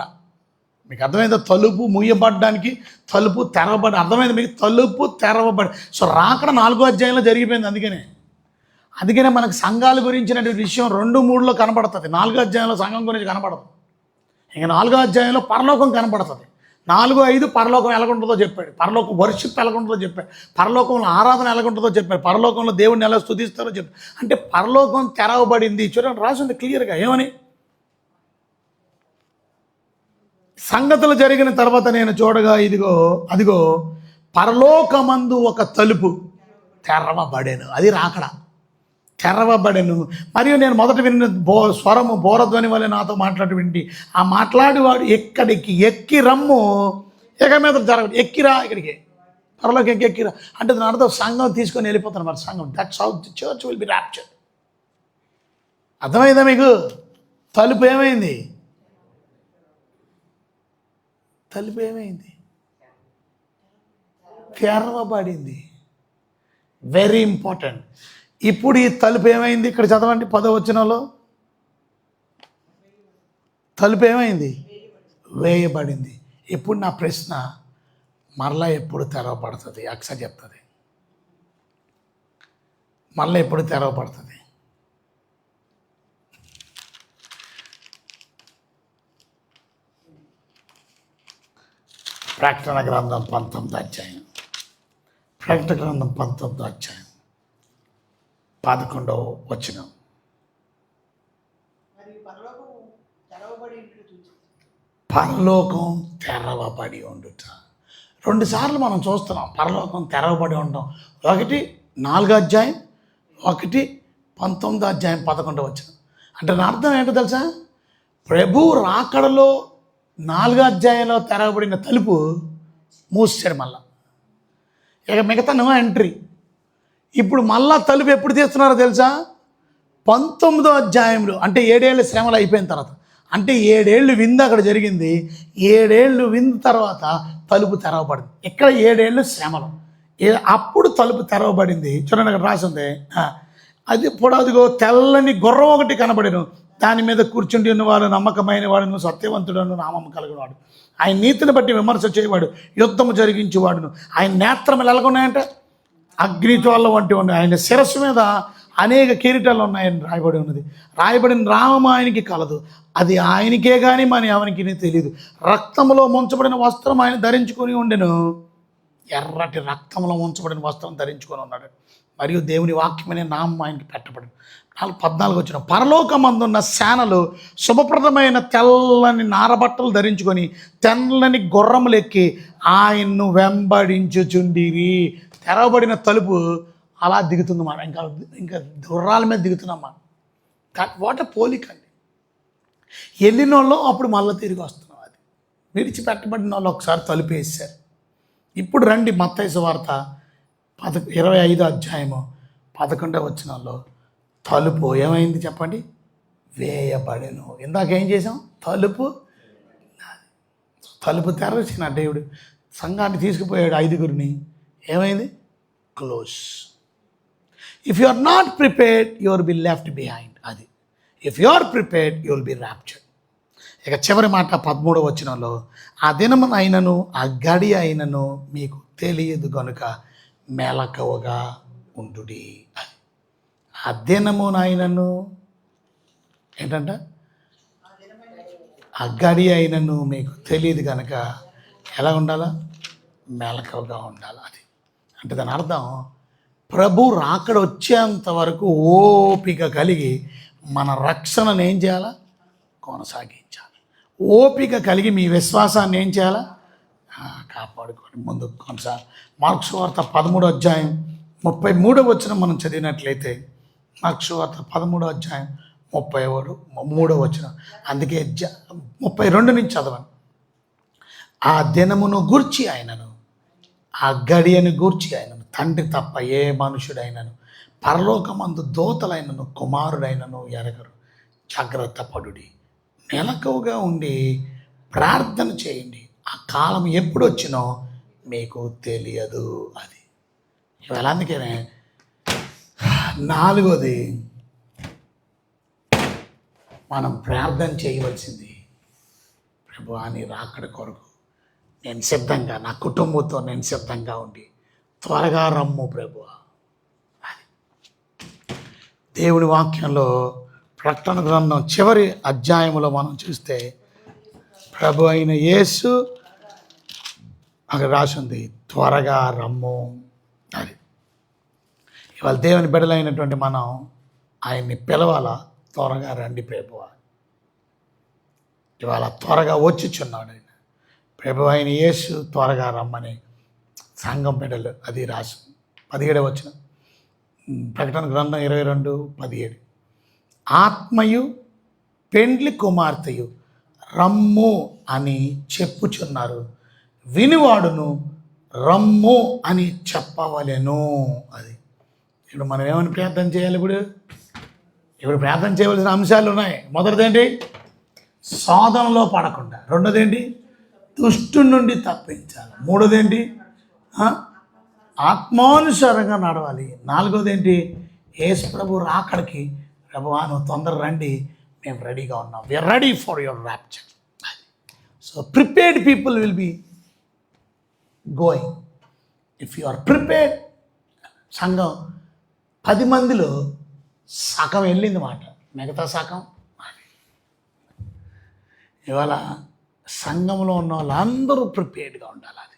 S1: మీకు అర్థమైందా? తలుపు మూయబడ్డానికి తలుపు తెరవబడ్డ అర్థమైంది మీకు? తలుపు తెరవబడి. సో రాకడ 4 జరిగిపోయింది. అందుకనే మనకు సంఘాల గురించినటువంటి విషయం 2, 3 కనపడుతుంది. 4 సంఘం గురించి కనపడదు. ఇంకా 4 పరలోకం కనపడుతుంది. 4, 5 పరలోకం ఎలాగుంటుందో చెప్పాడు. పరలోకం వర్షిప్ ఎలాగుంటుందో చెప్పాడు. పరలోకంలో ఆరాధన ఎలాగుంటుందో చెప్పాడు. పరలోకంలో దేవుడిని ఎలా స్తుతిస్తారో చెప్పాడు. అంటే పరలోకం తెరవబడింది. చూడండి, రాసింది క్లియర్గా. ఏమని? సంగతులు జరిగిన తర్వాత నేను చూడగా అదిగో పరలోకమందు ఒక తలుపు తెరవబడెను. అది రాకడ. తెరవబడెను. మరియు నేను మొదట విన్న స్వరము బోరధ్వని వల్ల నాతో వింటి. ఆ మాట్లాడేవాడు ఎక్కి రమ్ము, ఇక మీద జరగదు, ఎక్కిరా ఇక్కడికి, పరలోకి ఎక్కిరా అంటే దాని అర్థం సంఘం తీసుకొని వెళ్ళిపోతాను. మరి సంఘం that's how the church will be raptured. అర్థమైందా మీకు? తలుపు ఏమైంది? తలుపు ఏమైంది? తెరవబడింది. Very important. ఇప్పుడు ఈ తలుపు ఏమైంది? ఇక్కడ చదవండి 10వ వచనంలో. తలుపు ఏమైంది? వేయబడింది. ఇప్పుడు నా ప్రశ్న, మరలా ఎప్పుడు తెరవబడుతుంది? అక్ష చెప్తుంది. మరలా ఎప్పుడు తెరవబడుతుంది? ప్రకటన గ్రంథం 19 అధ్యాయం. ప్రకటన గ్రంథం 19 అధ్యాయం 11వ వచనం. పరలోకం తెరవబడి ఉండుట. 2 సార్లు మనం చూస్తున్నాం పరలోకం తెరవబడి ఉండడం. ఒకటి 4వ అధ్యాయం, ఒకటి 19వ అధ్యాయం 11వ వచనం. అంటే నా అర్థం ఏంటో తెలుసా? ప్రభు రాకడలో 4వ అధ్యాయంలో తెరవబడిన తలుపు మూసాడు మళ్ళా. ఇక మిగతా నో ఎంట్రీ. ఇప్పుడు మళ్ళా తలుపు ఎప్పుడు తీస్తున్నారో తెలుసా? 19వ అధ్యాయంలో, అంటే 7 ఏళ్ళ శ్రమలు అయిపోయిన తర్వాత, అంటే 7 ఏళ్ళు విందు అక్కడ జరిగింది. 7 ఏళ్ళు విందు తర్వాత తలుపు తెరవబడింది. ఇక్కడ 7 ఏళ్ళు శ్రమలు, అప్పుడు తలుపు తెరవబడింది. చూడండి అక్కడ రాసింది. అది పొడవుదిగో తెల్లని గుర్రం ఒకటి కనబడెను, దాని మీద కూర్చుండి ఉన్నవాడు నమ్మకమైన వాడును, సత్యవంతుడును, నామము కలిగినవాడు, ఆయన నీతిని బట్టి విమర్శ చేయవాడు, యుద్ధము జరిగించేవాడును. ఆయన నేత్రములు ఎలాగున్నాయంటే అగ్నిజ్వాల వంటి ఉన్నాయి. ఆయన శిరస్సు మీద అనేక కిరీటాలు ఉన్నాయని రాయబడి ఉన్నది. రాయబడిన నామము ఆయనకి కలదు, అది ఆయనకే కానీ మన ఎవరికి తెలియదు. రక్తంలో ముంచబడిన వస్త్రం ఆయన ధరించుకొని ఉండెను. ఎర్రటి రక్తంలో ముంచబడిన వస్త్రం ధరించుకొని ఉన్నాడు. మరియు దేవుని వాక్యమనే నామం ఆయనకి పెట్టబడింది. 14 వచ్చిన పరలోకమందున్న సేనలు శుభప్రదమైన తెల్లని నారబట్టలు ధరించుకొని తెల్లని గుర్రములు ఎక్కి ఆయన్ను వెంబడించుచుండిరి. తెరవబడిన తలుపు అలా దిగుతుంది మనం. ఇంకా గుర్రాల మీద దిగుతున్నాం మనం. వాట్ ఎ పోలిక అండి. వెళ్ళిన వాళ్ళు అప్పుడు మళ్ళీ తిరిగి వస్తున్నాం. అది విడిచిపెట్టబడిన వాళ్ళు ఒకసారి తలుపు వేసారు. ఇప్పుడు రండి మత్తయి సువార్త 25వ అధ్యాయము 11వ వచనంలో తలుపు ఏమైంది చెప్పండి? వేయబడెను. ఇందాక ఏం చేసాం? తలుపు తెరచిన దేవుడు సంఘాన్ని తీసుకుపోయాడు 5గురిని. ఏమైంది? Close. If you are not prepared you will be left behind. అది if you are prepared you will be raptured. ఇక చివరి మాట 13వ వచనంలో, ఆ దినమునైనను ఆ గడి అయినను మీకు తెలియదు గనుక మెలకువగా ఉండుడి. అది ఆ దినమునైనను ఏంటంట? ఆ గడి అయినను మీకు తెలియదు కనుక ఎలా ఉండాలా? మెలకువగా ఉండాలి. అది అంటే దాని అర్థం ప్రభు రాకడ వచ్చేంత వరకు ఓపిక కలిగి మన రక్షణను ఏం చేయాలా? కొనసాగించాలి. ఓపిక కలిగి మీ విశ్వాసాన్ని ఏం చేయాలా? కాపాడుకొని ముందుకు కొనసాగి. మార్కు సువార్త 13వ అధ్యాయం 33వ వచనం మనం చదివినట్లయితే, మార్కు సువార్త 13వ అధ్యాయం 33వ వచనం. అందుకే 32 నుంచి చదవండి. ఆ దినమును గూర్చి ఆయనను, ఆ గడియను గూర్చి ఆయనను తండ్రి తప్ప ఏ మనుషుడైనను, పరలోకమందు దూతలైనను, కుమారుడైనను ఎరగరు. జాగ్రత్త పడుడి, మెలకువగా ఉండి ప్రార్థన చేయండి. ఆ కాలం ఎప్పుడు వచ్చినో మీకు తెలియదు. అది ఇవాళ అందుకనే 4వది మనం ప్రార్థన చేయవలసింది, ప్రభువా నీ రాకడ కొరకు నేను సిద్ధంగా, నా కుటుంబంతో నేను సిద్ధంగా ఉండి త్వరగా రమ్ము ప్రభువా. అది దేవుని వాక్యంలో ప్రకటన గ్రంథం చివరి అధ్యాయంలో మనం చూస్తే ప్రభు అయిన యేసు అక్కడ రాసింది, త్వరగా రమ్ము. అది ఇవాళ దేవుని బిడ్డలైనటువంటి మనం ఆయన్ని పిలవాలా? త్వరగా రండి ప్రభువా. ఇవాళ త్వరగా వచ్చిచున్నాడు ఆయన. ప్రభు అయిన యేసు త్వరగా రమ్మని సంఘం బిడ్డలు అది రాసి 17వ వచనం ప్రకటన గ్రంథం 22:17. ఆత్మయు పెండ్లి కుమార్తెయు రమ్ము అని చెప్పుచున్నారు, వినివాడును రమ్ము అని చెప్పవలెను. అది ఇప్పుడు మనం ఏమని ప్రార్థన చేయాలి? ఇప్పుడు ప్రార్థన చేయవలసిన అంశాలు ఉన్నాయి. మొదటిదేంటి? శోధనలో పడకుండా. రెండోదేంటి? దుష్టుడి నుండి తప్పించాలి. మూడోదేంటి? ఆత్మానుసారంగా నడవాలి. నాలుగోదేంటి? యేసు ప్రభు రాకడికి ప్రభువా నువ్వు తొందర రండి, మేము రెడీగా ఉన్నాం. We are ready for your rapture. So prepared people will be going. If you are prepared. సంఘం 10 మందిలో సగం వెళ్ళింది మాట, మిగతా సగం. ఇవాళ సంఘంలో ఉన్న వాళ్ళందరూ ప్రిపేర్డ్గా ఉండాలి. అది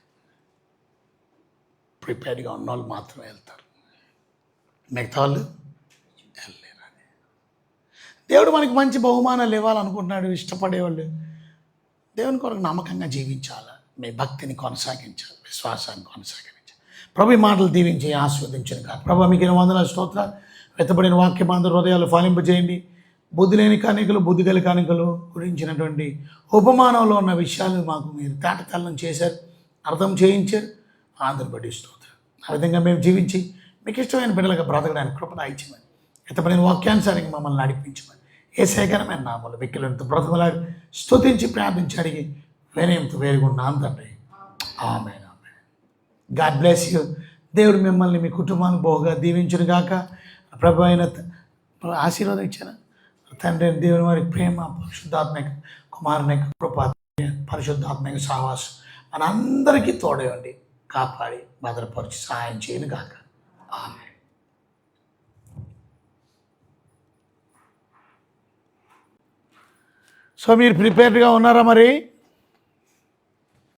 S1: ప్రిపేర్డ్గా ఉన్న వాళ్ళు మాత్రమే వెళ్తారు, మిగతా వాళ్ళు వెళ్ళలేరు. అది దేవుడు మనకి మంచి బహుమానాలు ఇవ్వాలనుకుంటున్నాడు. ఇష్టపడేవాళ్ళు దేవుని కొరకు నమ్మకంగా జీవించాలి, మీ భక్తిని కొనసాగించాలి, విశ్వాసాన్ని కొనసాగించాలి. ప్రభు ఈ మాటలు దీవించి ఆస్వాదించను కాదు. ప్రభు మీకు 100 స్తోత్రాలు. వెతబడిన వాక్యమందు హృదయాలు ఫలింపజేయండి. బుద్ధి లేని కానికలు, బుద్ధి గల కానికలు గురించినటువంటి ఉపమానంలో ఉన్న విషయాలు మాకు మీరు తేటతెల్లం చేశారు, అర్థం చేయించారు. ఆంధ్ర బట్టి స్తోత్రం. ఆ విధంగా మేము జీవించి మీకు ఇష్టమైన బిడ్డలుగా బ్రతకడానికి కృపణ ఇచ్చమని, వెతబడిన వాక్యానుసారంగా మమ్మల్ని నడిపించమని ఏ సేకరమైన నామలు వెక్కిలంతో బ్రతకలాగా స్తుతించి ప్రార్థించి అడిగి వినయంతో వేరుగున్నాం తండ్రి. ఆమేన్. God bless you. దేవుడు మిమ్మల్ని మీ కుటుంబాన్ని బహుగా దీవించును గాక. ప్రభు అయిన ఆశీర్వాదం ఇచ్చాను తండ్రి దేవుని వారికి ప్రేమ, పరిశుద్ధాత్మక కుమారుని కృప, పరిశుద్ధాత్మక సహవాసం మనందరికీ తోడేయండి, కాపాడి భద్రపరిచి సహాయం చేయను గాక. ఆమేన్. సో మీరు ప్రిపేర్డ్గా ఉన్నారా మరి?